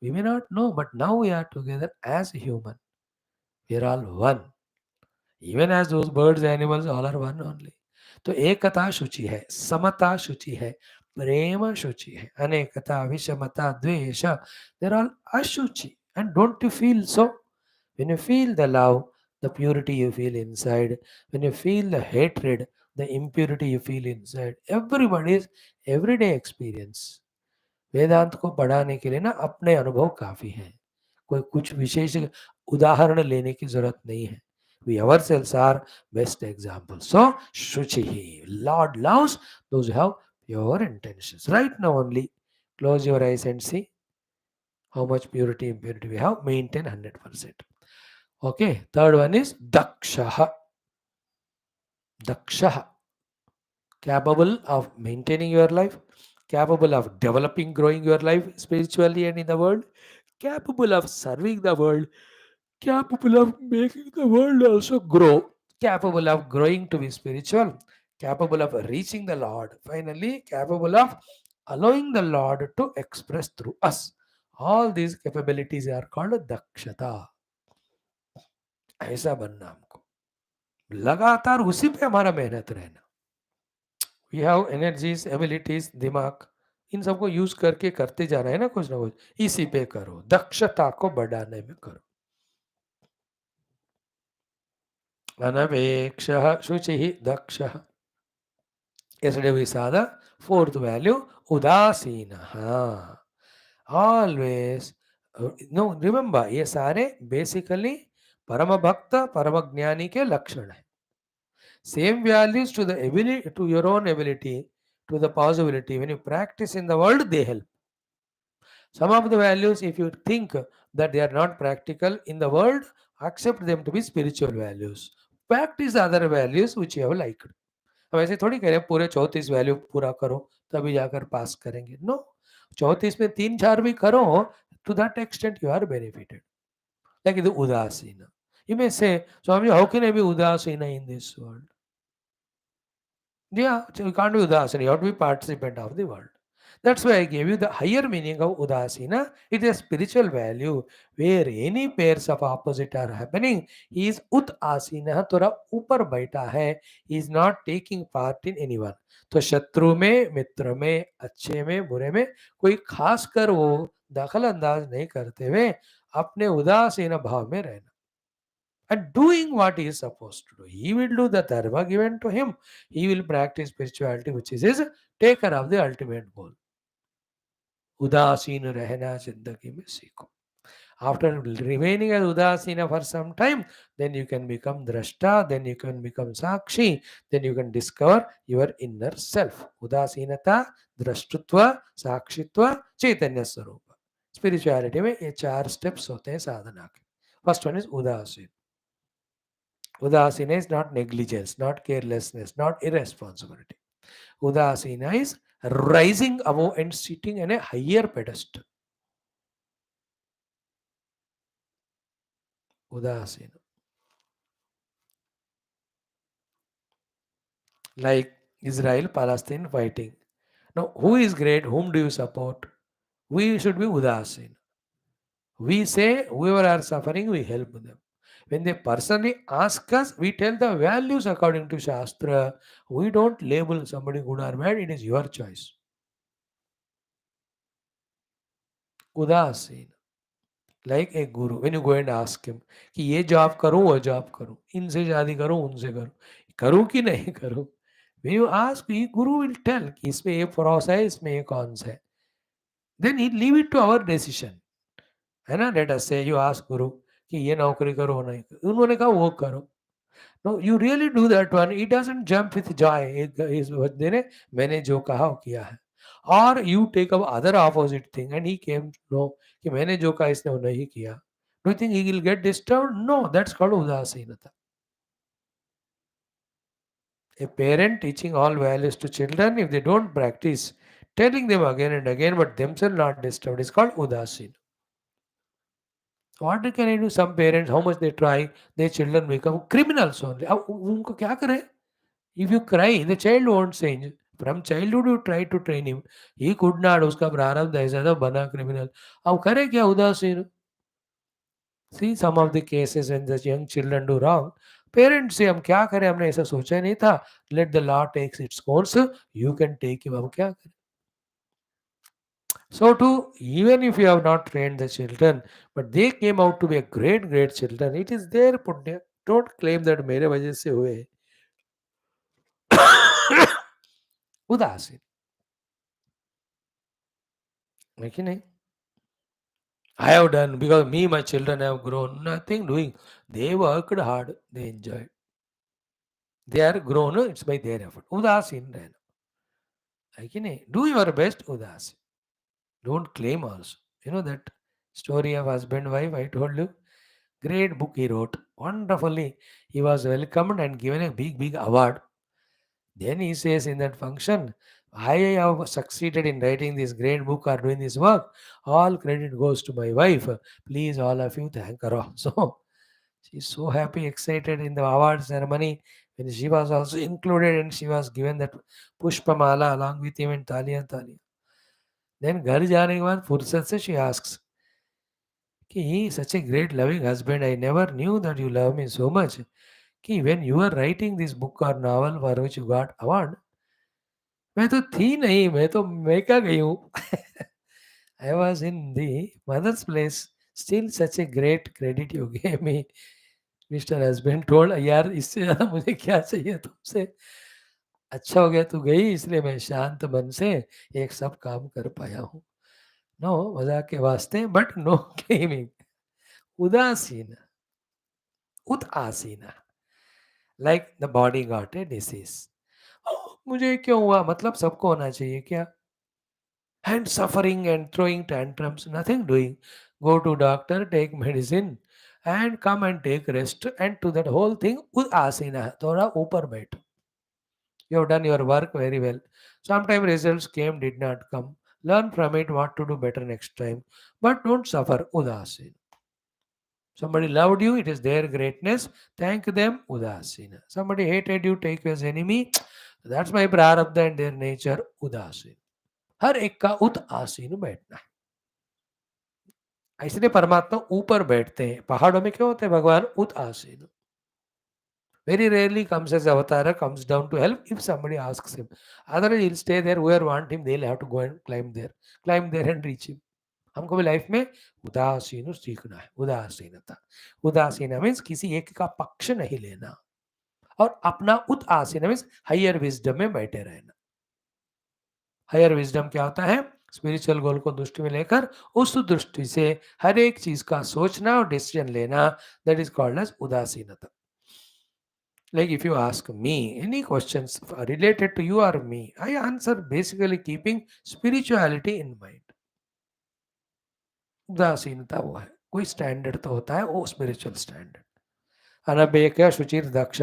We may not know, but now we are together as a human. We are all one. Even as those birds, animals, all are one only. तो एकता शुचि है, समता शुचि है, प्रेम शुचि है, अनेकता विषमता द्वेष, they're all ashuchi. And don't you feel so? When you feel the love, the purity you feel inside, when you feel the hatred, the impurity you feel inside, everybody's everyday experience. वेदांत को पढ़ाने के लिए ना अपने अनुभव काफी हैं. कोई कुछ विशेष उदाहरण लेने की जरूरत नहीं है. We ourselves are best examples. So, Shuchihi, Lord loves those who have pure intentions. Right now only, close your eyes and see how much purity, impurity we have. Maintain 100%. Okay, third one is Dakshaha. Dakshaha, capable of maintaining your life, capable of developing, growing your life spiritually and in the world, capable of serving the world, capable of making the world also grow, capable of growing to be spiritual, capable of reaching the Lord, finally, capable of allowing the Lord to express through us. All these capabilities are called dakshata. ऐसा बनना हमको, लगातार उसी पे हमारा मेहनत रहना. We have energies, abilities, दिमाग, इन सबको यूज करके करते जा रहे हैं ना कुछ, इसी पे करो, दक्षता को बढ़ाने में करो. अनपेक्षः शुचिः दक्षः. Yesterday we saw the fourth value, उदासीनः. Always, no, remember, ये सारे basically परम भक्त परम ज्ञानी के लक्षण है. Same values to the ability, to your own ability, to the possibility. When you practice in the world, they help. Some of the values, if you think that they are not practical in the world, accept them to be spiritual values. Practice other values which you have liked. अब ऐसे थोड़ी कह रहे हैं पूरे 34 value पूरा करो तभी जाकर पास करेंगे. नो, 34 में 3-4 भी करो, to that extent you are benefited. Like the udasina. You may say, Swami, how can I be udasina in this world? Yeah, so you can't be Udasina, you have to be participant of the world. That's why I gave you the higher meaning of Udasina. It is a spiritual value where any pairs of opposite are happening. He is Ut Asina, थोड़ा ऊपर बैठा है. He is not taking part in anyone. तो शत्रु में, मित्र में, अच्छे में, बुरे में कोई खास कर वो दखल अंदाज नहीं करते हुए अपने उदासीन भाव में रहना and doing what he is supposed to do. He will do the dharma given to him. He will practice spirituality, which is his taker of the ultimate goal. उदासीन रहना जिंदगी में सीखो. After remaining as udasina for some time, then you can become drashta, then you can become sakshi, then you can discover your inner self. Udasinata, drashtutva, sakshitva, chaitanya swarupa. Spirituality में ये 4 steps होते हैं साधना के. First one is udasin. Udasina is not negligence, not carelessness, not irresponsibility. Udasina is rising above and sitting in a higher pedestal. Udasina. Like Israel, Palestine fighting. Now, who is great? Whom do you support? We should be Udasin. We say, whoever are suffering, we help them. When they personally ask us, we tell the values according to Shastra. We don't label somebody good or bad, it is your choice. Udasin. Like a guru, when you go and ask him कि ये job करूं वो job करूं इनसे शादी करूं उनसे करूं कि नहीं करूं. When you ask, the guru will tell कि इसमें ये pros है इसमें ये cons है. Then he leave it to our decision. है ना. Let us say you ask guru कि ये नौकरी करो नहीं करो. उन्होंने कहा वो करो. No, you really do that one. He doesn't jump with joy. इस बंदे ने मैंने जो कहा वो किया है. Or you take up other opposite thing and he came to know कि मैंने जो कहा इसने वो नहीं किया. Do you think he will get disturbed? No, that's called udasinata. A parent teaching all values to children, if they don't practice, telling them again and again, but themselves not disturbed, is called udasin. What can I do? Some parents, how much they try, their children become criminals only. अब उनको क्या करें? If you cry, the child won't change. From childhood you try to train him. He could not. उसका प्रारब्ध ऐसा था बना criminal. अब करे क्या उदासीन? See some of the cases when the young children do wrong. Parents say हम क्या करें हमने ऐसा सोचा ही नहीं था. Let the law takes its course. You can take him. अब क्या करें? So too, even if you have not trained the children, but they came out to be a great children, it is their punya. Don't claim that मेरे वजह से हुए. उदासीन है कि नहीं. I have done because me, my children have grown. Nothing doing. They worked hard. They enjoyed. They are grown. It's by their effort. Udasin रहना. है कि नहीं. Do your best. Udasin. Don't claim also. You know that story of husband wife I told you. Great book he wrote. Wonderfully. He was welcomed and given a big award. Then he says in that function, I have succeeded in writing this great book or doing this work. All credit goes to my wife. Please, all of you, thank her. So she's so happy, excited in the award ceremony. When she was also included and she was given that Pushpamala along with him in Talia Talia. Then घर जाने के बाद फुर्सत से she asks कि he is such a great loving husband. I never knew that you love me so much. कि when you are writing this book or novel for which you got award, मैं तो थी नहीं, मैं तो America गई हूँ. I was in the mother's place. Still such a great credit you gave me. Mister husband told यार इससे ज़्यादा मुझे क्या चाहिए तुमसे. अच्छा हो गया तू गई इसलिए मैं शांत मन से एक सब काम कर पाया हूँ. नो मजाक के वास्ते बट नो गेमिंग. उदासीन उदासीन like the body got a disease. मुझे क्यों हुआ मतलब सबको होना चाहिए क्या. And suffering and throwing tantrums, nothing doing. Go to doctor, take medicine, and come and take rest. And to that whole thing, asina, थोड़ा ऊपर बैठ. You have done your work very well. Sometimes results came, did not come. Learn from it what to do better next time. But don't suffer. Udasin. Somebody loved you, it is their greatness. Thank them. Udasina. Somebody hated you, take you as enemy. That's my प्रारब्ध and their nature उदासीन. हर एक का उदासीन बैठना है. इसलिए परमात्मा ऊपर बैठते हैं. पहाड़ों में क्यों होते हैं भगवान उदासीन? Very rarely comes as avatar, comes down to help if somebody asks him. Otherwise, he'll stay there. Whoever want him, they'll have to go and climb there and reach him. हमको भी लाइफ में उदासीन सीखना है. उदासीनता, उदासीन means किसी एक का पक्ष नहीं लेना, और अपना उदासीन मीन्स हायर विजडम में बैठे रहना. हायर विजडम क्या होता है? स्पिरिचुअल गोल को दृष्टि में लेकर उस दृष्टि से हर एक चीज का सोचना और डिसीजन लेना, दैट इज कॉल्ड एज उदासीनता. Like if you ask me any questions related to you or me, I answer basically keeping spirituality in mind. उदासीनता वो है. कोई स्टैंडर्ड तो होता है, वो spiritual standard. अनपेक्ष शुचिर Daksha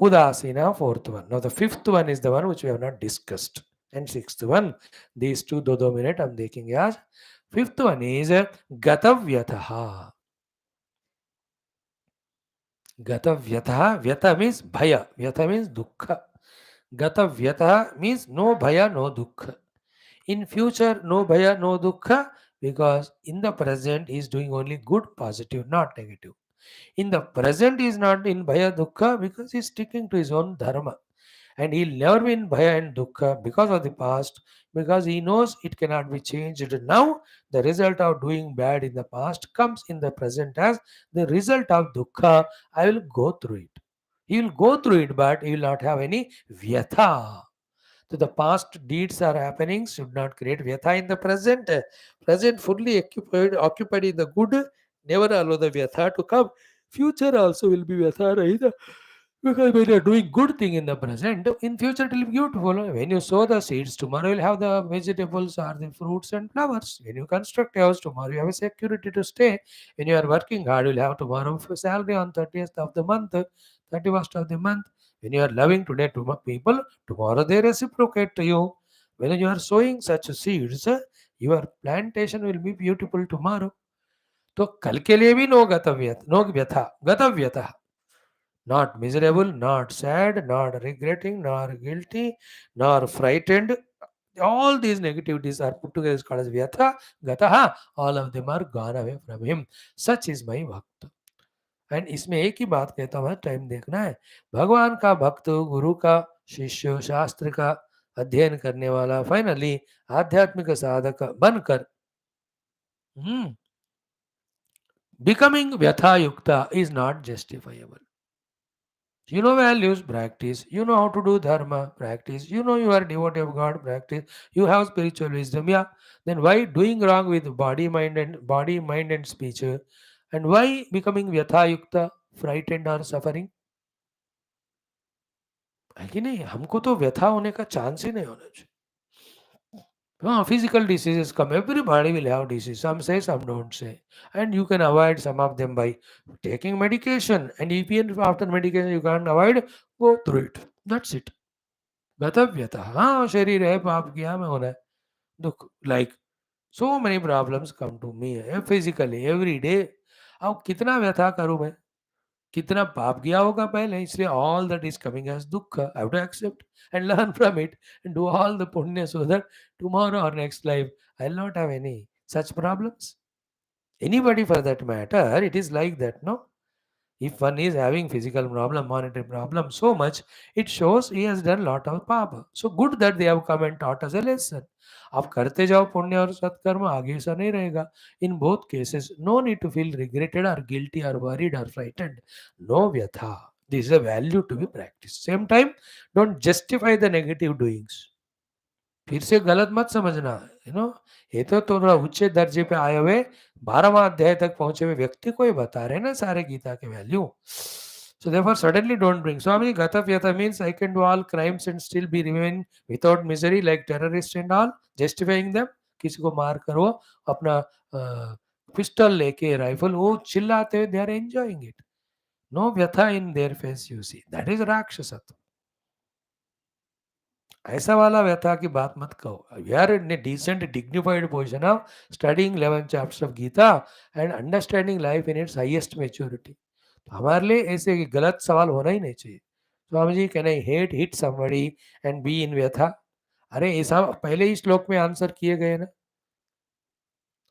Udasina, fourth one. Now the fifth one is the one which we have not discussed, and sixth one, these two दो दो मिनट हम देखेंगे आज. Fifth one is गतव्यतः. Gatavyatha, Vyatha means Bhaya, Vyatha means Dukkha. Gatavyatha means no Bhaya, no Dukkha. In future, no Bhaya, no Dukkha, because in the present he is doing only good, positive, not negative. In the present he is not in Bhaya, Dukkha because he is sticking to his own Dharma. And he'll never be in Bhaya and Dukkha because of the past, because he knows it cannot be changed now. The result of doing bad in the past comes in the present as the result of Dukkha. I will go through it. He will go through it, but he will not have any Vyatha. So the past deeds are happening should not create Vyatha in the present. Present fully occupied in the good, never allow the Vyatha to come. Future also will be Vyatha Rahita. Because when you are doing good thing in the present, in future it will be beautiful. When you sow the seeds, tomorrow you'll have the vegetables or the fruits and flowers. When you construct a house, tomorrow you have a security to stay. When you are working hard, you'll have tomorrow salary on 30th of the month, 31st of the month. When you are loving today to people, tomorrow they reciprocate to you. When you are sowing such seeds, your plantation will be beautiful tomorrow. तो कल के लिए भी no गतव्य, no व्यथा, गतव्यता. Not miserable, not sad, not regretting, nor guilty, nor frightened. All these negativities are put together is called as Vyatha, Gataha. All of them are gone away from him. Such is my Bhakta. And इसमें एक ही बात कहता हूँ, time देखना है. भगवान का भक्त, गुरु का शिष्य, शास्त्र का अध्ययन करने वाला, फाइनली आध्यात्मिक साधक बनकर becoming vyatha yukta is not justifiable. You know values, practice. You know how to do dharma, practice. You know you are devotee of God, practice. You have spiritual wisdom, yeah. Then why doing wrong with body, mind and speech? And why becoming vyatha yukta, frightened or suffering? है कि नहीं? हमको तो व्यथा होने का chance ही नहीं होना चाहिए. हाँ, physical diseases come. Everybody will have disease. Some say, some don't say. And you can avoid some of them by taking medication. And if after medication you can't avoid, go through it. That's it. गतव्यता. हाँ, शरीर है, पाप किया मैं होना है. दुख, like so many problems come to me physically every day. अब कितना व्यथा करूं मैं? कितना पाप किया होगा पहले, इसलिए all that is coming as dukkha. I have to accept and learn from it and do all the punya so that tomorrow or next life I'll not have any such problems. Anybody for that matter, it is like that, no? If one is having physical problem, monetary problem so much, it shows he has done lot of papa. So good that they have come and taught us a lesson. आप करते जाओ पुण्य और सत्कर्म, आगे ऐसा नहीं रहेगा. In both cases, no need to feel regretted or guilty or worried or frightened. No vyatha. This is a value to be practiced. Same time, don't justify the negative doings. फिर से गलत मत समझना, ये तो थोड़ा उच्च दर्जे पे आए हुए 12वां अध्याय तक पहुंचे हुए व्यक्ति को ही बता रहे ना सारे गीता के value. So therefore suddenly don't bring. Swami Gatavyata means I can do all crimes and still be remain without misery like terrorists and all, justifying them. किसी को मार कर वो अपना पिस्टल लेके राइफल वो चिल्लाते हुए, they are enjoying it. No vyatha in their face you see. That is rakshasatva. ऐसा वाला व्यथा की बात मत कहो. We are in a decent, dignified position of studying 11 chapters of Gita and understanding life in its highest maturity. तो हमारे लिए ऐसे गलत सवाल होना ही नहीं चाहिए. Swami ji, can I hit somebody and be in व्यथा? अरे ये सब पहले ही श्लोक में आंसर किए गए ना.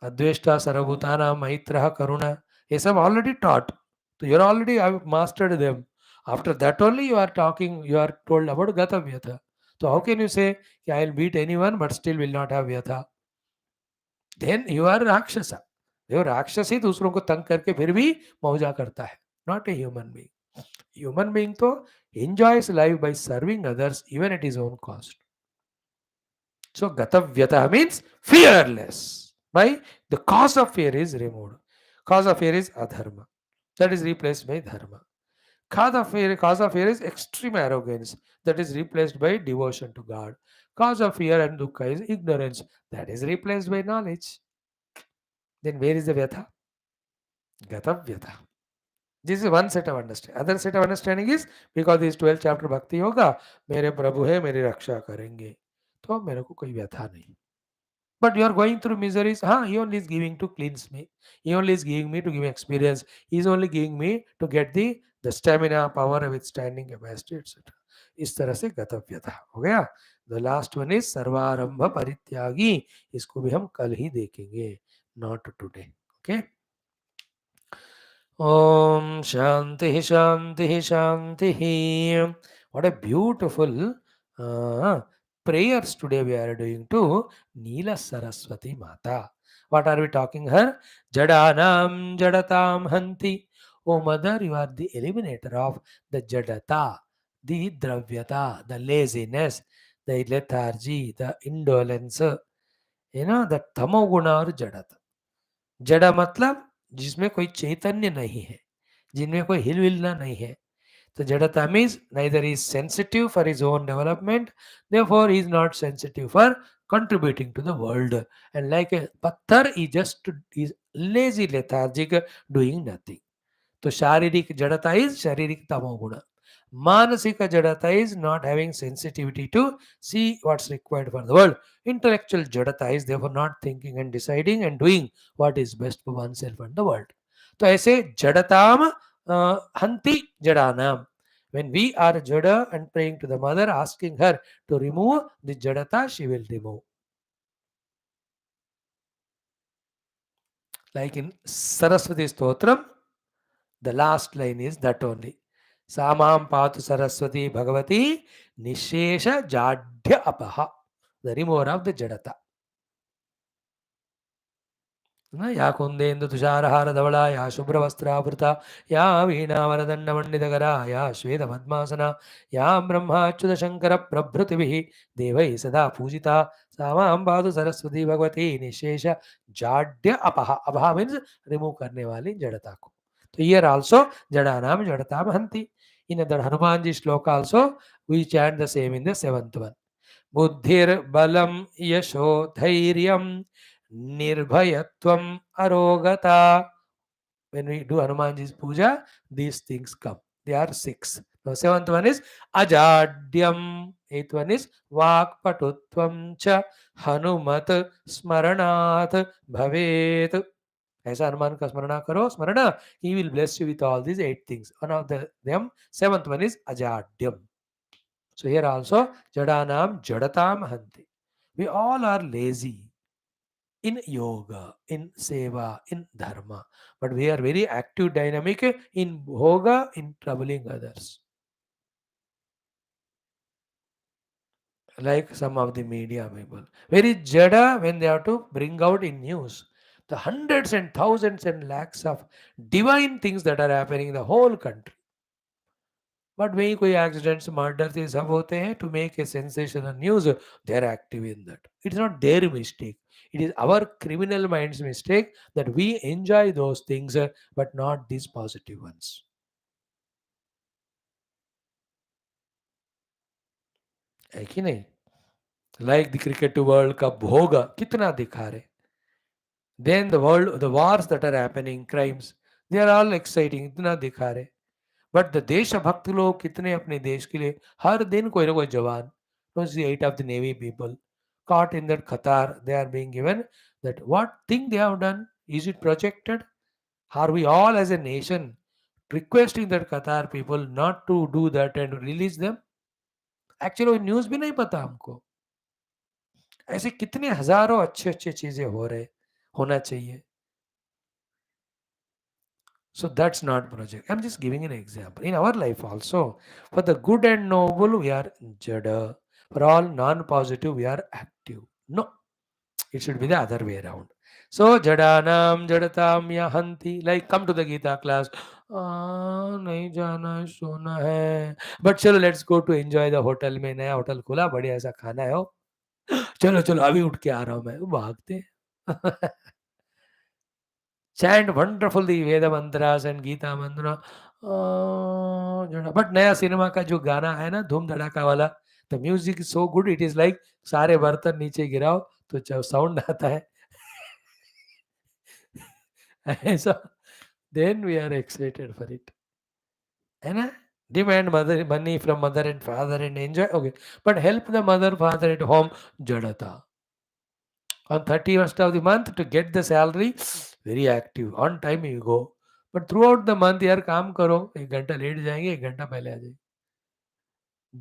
अद्वेष्टा सर्वभूतानां मैत्रः करुणा, ये सब already taught. So you're already have mastered them. After that only you are talking, you are told about gata vyatha. So how can you say I'll beat anyone but still will not have vyatha? Then you are rakshasa. जो राक्षसी दूसरों को तंग करके फिर भी मौजा करता है, not a human being. Human being तो enjoys life by serving others even at his own cost. So gatavyata means fearless. Why? The cause of fear is removed. Cause of fear is adharma. That is replaced by dharma. Cause of fear is extreme arrogance. That is replaced by devotion to God. Cause of fear and dukkha is ignorance. That is replaced by knowledge. Then where is the vyatha? Gatavyata. This is one set of understanding. Other set of understanding is because this 12th chapter भक्ति होगा, मेरे प्रभु है मेरी रक्षा करेंगे, तो मेरे को कोई व्यथा नहीं. But you are going through miseries. He only is giving to cleanse me. He only is giving me to give me experience. He is only giving me to get the stamina, power, withstanding capacity, etc. इस तरह से गतव्यता हो गया. The last one is सर्वारंभ परित्यागी. इसको भी हम कल ही देखेंगे, not today. Okay. Om Shanti Shanti Shanti. What a beautiful prayers today we are doing to Neela Saraswati Mata. What are we talking her? Jadanam Jadatam Hanti. Oh mother, you are the eliminator of the Jadata, the Dravyata, the laziness, the lethargy, the indolence. The Tamoguna or Jadata. जड़ा मतलब जिसमें कोई चैतन्य नहीं है, जिनमें कोई हिलविलना नहीं है. तो जड़ता means neither is sensitive for his own development, therefore he is not sensitive for contributing to the world, and like a patthar he just is lazy, lethargic, doing nothing. तो शारीरिक जड़ता इज शारीरिक तमोगुण. मानसिक जड़ता is not having sensitivity to see what's required for the world. Intellectual jadata is therefore not thinking and deciding and doing what is best for oneself and the world. तो ऐसे जड़ताम हंति जड़ानाम. When we are jada and praying to the mother, asking her to remove the jadata, she will remove. Like in Saraswati Stotram, the last line is that only. Samam Patu Saraswati Bhagavati Nishesha Jadhya Apaha. The remover of the Jadata. या कुंदेन्दु तुषारहार धवला या शुभ्रवस्त्रावृता या वीणावरदण्डमण्डितकरा या श्वेतपद्मासना या ब्रह्माच्युत शंकर प्रभृतिभिः देवैः सदा पूजिता सा मां पातु सरस्वती भगवती निशेष जाड्य अपहा. अपहा मीन्स रिमूव करने वाली जड़ता को. तो हियर आल्सो जड़ानाम जड़ताम हन्ति. In the Hanuman ji shloka also we chant the same in the 7th one. बुद्धिर बलम यशो Dhairyam Nirbhayatvam arogata. When we do Hanumanji's puja, these things come. They are 6. The 7th one is Ajadyam. 8th one is Vakpatutvam cha Hanumat Smaranat Bhavet. ऐसा हनुमान का स्मरण करो, स्मरण, he will bless you with all these 8 things. One of them, 7th one is Ajadyam. So here also, Jadanam Jadatam Hanti. We all are lazy in yoga, in seva, in dharma. But we are very active, dynamic in bhoga, in troubling others. Like some of the media people. Very jada when they have to bring out in news the hundreds and thousands and lakhs of divine things that are happening in the whole country. But वही कोई accidents murder ये सब होते हैं to make a sensational news, they are active in that. It is not their mistake, it is our criminal minds mistake that we enjoy those things but not this positive ones. है कि नहीं? Like the cricket world cup होगा, कितना दिखा रहे. Then the wars that are happening, crimes, they are all exciting, इतना दिखा रहे. बट द देशभक्त लोग कितने अपने देश के लिए हर दिन कोई ना कोई जवान. Don't see 8 of the Navy people caught in that Qatar. They are being given that what thing they have done. Is it projected? Are we all as a nation requesting that Qatar people not to do that and release them. Actually news भी नहीं पता हमको. ऐसे कितने हज़ारों अच्छे-अच्छे चीज़ें हो रहे, होना चाहिए. So that's not project. I'm just giving an example. In our life also, for the good and noble, we are jada. For all non-positive, we are active. No, it should be the other way around. So jadanam jadatam yahanti. Like come to the Geetha class. नहीं जाना है, सोना है. But चलो let's go to enjoy the hotel में. नया hotel खुला, बढ़िया ऐसा खाना है. हो चलो चलो अभी उठ के आ रहा हूँ मैं. भागते. chant wonderfully Veda mantras and Geeta mantra. But नया सिनेमा का जो गाना है ना धूम धड़ाका वाला, the music is so good, it is like सारे बर्तन नीचे गिराओ तो जब साउंड आता है ऐसा, then we are excited for it, है ना. Demand mother money from mother and father and enjoy, okay, but help the mother father at home, जड़ता. On 31st of the month to get the salary, very active, on time you go. But throughout the month यार काम करो, 1 घंटा late जाएंगे, 1 घंटा पहले आ जाएंगे.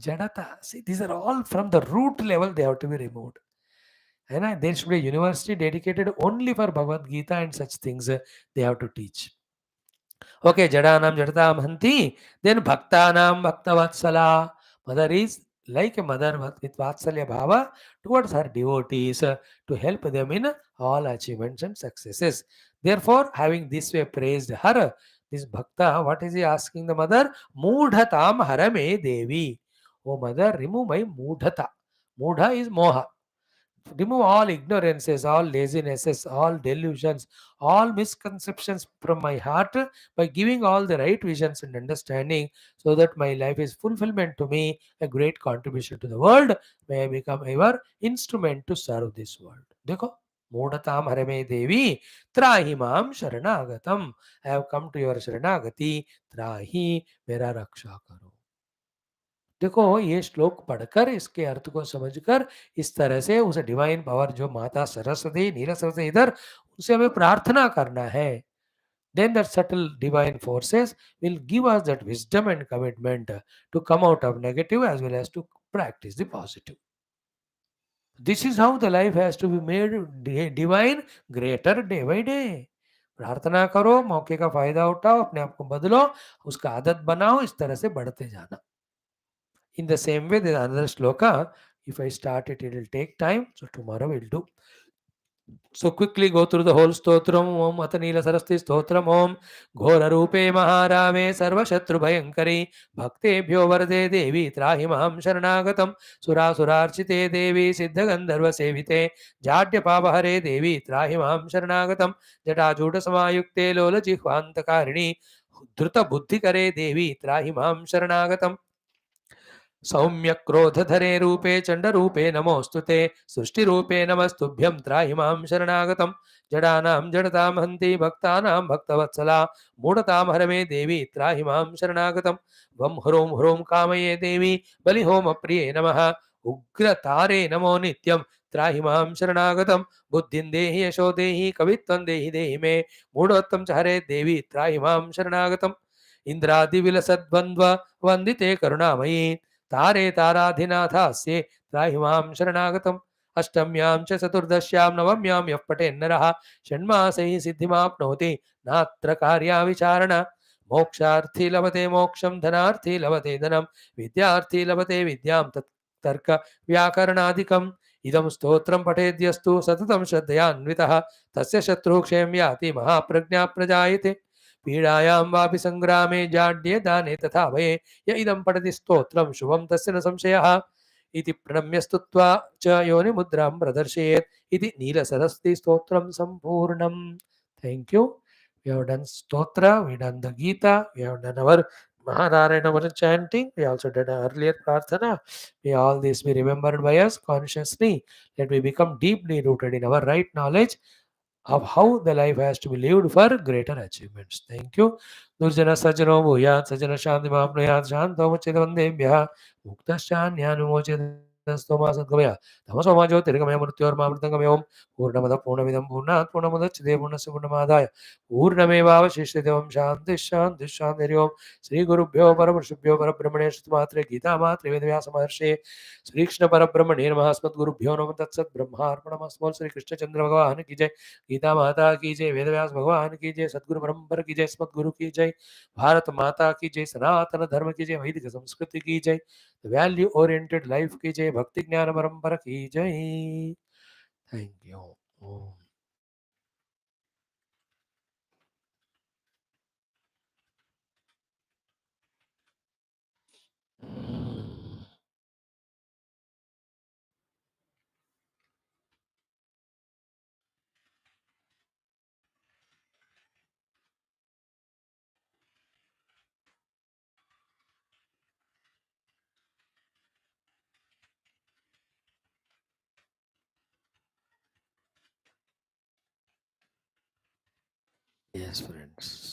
जड़ता, see these are all from the root level, they have to be removed. है ना. There should be a university dedicated only for Bhagavad Gita and such things they have to teach. Okay, Jadanam Jadatam Hanti. Then Bhaktanam Bhaktavatsala. Mother is like a mother with Vatsalya Bhava towards her devotees to help them in all achievements and successes. Therefore, having this way praised her, this Bhakta, what is he asking the mother? Mudhatam Harame Devi. Oh mother, remove my mudhata. Mudha is moha. Remove all ignorances, all lazinesses, all delusions, all misconceptions from my heart by giving all the right visions and understanding so that my life is fulfillment to me, a great contribution to the world. May I become ever instrument to serve this world. देखो, मूढ़ताम हरमे देवी त्राहि माम शरणागतम. I have come to your शरणागति, त्राहि मेरा रक्षा करो. देखो ये श्लोक पढ़कर इसके अर्थ को समझकर इस तरह से उस डिवाइन पावर जो माता सरस्वती नीला सरस्वती इधर उनसे हमें प्रार्थना करना है. Then that subtle divine forces will give us that wisdom and commitment to come out of negative as well as to practice the positive. This is how the life has to be made divine greater day by day. प्रार्थना करो, मौके का फायदा उठाओ, अपने आप को बदलो, उसका आदत बनाओ, इस तरह से बढ़ते जाना. In the same way, there is another shloka. If I start it, it will take time. So tomorrow we'll do. So quickly go through the whole stotram. Om Atanila Sarasti Stotram Om Ghora Rupe Maharave Sarva Shatru Bhayankari Bhakte Bhyo Varde Devi Trahimaham Sharanagatam Sura Surarchite Devi Siddha Gandharva Sevite Jadya Pavahare Devi Trahimaham Sharanagatam Jata Juta Samayukte Lola Jihvantakarini Dhruta Buddhi Kare Devi Trahimaham Sharanagatam सौम्य क्रोधधरे रूपे चंडरूपे नमोस्तुते सृष्टिरूपे नमस्तुभ्यं त्राहि मां शरणागतं जडानां जडतां हन्ति भक्तानां भक्तवत्सला मूढतां हर मे देवी त्राहि मां शरणागतं वं ह्रों कामये देवी बलिहोम प्रिये नमः उग्रतारे नमो नित्यं त्राहि मां शरणागतं बुद्धिं देहि यशो देहि कवित्वं देहि देहि मे मूढोत्तम च हरे देवी त्राहि मां शरणागतं इंद्रादिविलसद्वन्द्व वन्दिते करुणामयी तारे ताराधिनाथास्ये त्राहि मां शरणागतम् अष्टम्यां च चतुर्दश्यां नवम्यां यः पठेन्नरः षण्मासैः सिद्धिमाप्नोति नात्र कार्या विचारण मोक्षार्थी लभते मोक्षं धनार्थी लभते धनं विद्यार्थी लभते विद्यां तर्क व्याकरणादिकम् इदं स्तोत्रं पठेद्यस्तु सततं श्रद्धयान्वितः तस्य शत्रुः क्षेम याति महाप्रज्ञा प्रजायते पीडायां वापि संग्रामे जाड्ये दाने तथा भये य इदं पठति स्तोत्रं शुभं तस्य न संशयः इति प्रणम्य स्तुत्वा च योनिमुद्रां प्रदर्शयेत् इति नीलसरस्वती स्तोत्रं सम्पूर्णम्. Thank you. We have done stotra, we have done the Geeta, we have done our Mahanarayana chanting, we also did an earlier prarthana. May all this be remembered by us consciously. Let me become deeply rooted in our right knowledge of how the life has to be lived for greater achievements. Thank you. Durjana Sajano Bhuyat Sajana Shanti Mahaprayat Shanto Muchidavandebhya Muktashanyanumochidavandebhya स्तोमा सद्गमय तमसोमा ज्योतिर्गमय मृत्योर्मामृतंगमय ओम पूर्णमद पूर्णमिदं पूर्णात् पूर्णमुदच्यते पूर्णस्य पूर्णमादाय पूर्णमेवावशिष्यते ओम शांति शांति शांति ओम श्री गुरुभ्यो परमऋषिभ्यो परब्रह्मणे श्रुतमात्रे गीता मात्रे वेदव्यास महर्षे श्री कृष्ण परब्रह्मणे नमः अस्मद्गुरुभ्यो नमः तत्सत् ब्रह्मार्पणमस्तु श्री कृष्णचंद्र भगवान की जय गीता माता की जय वेदव्यास भगवान की जय सद्गुरु परम्परा की जय सद्गुरु की जय भारत माता की जय सनातन धर्म की जय वैदिक संस्कृति की जय वैल्यू ओरिएंटेड लाइफ की जय भक्ति ज्ञान परम्परा की जय थैंक यू yes friends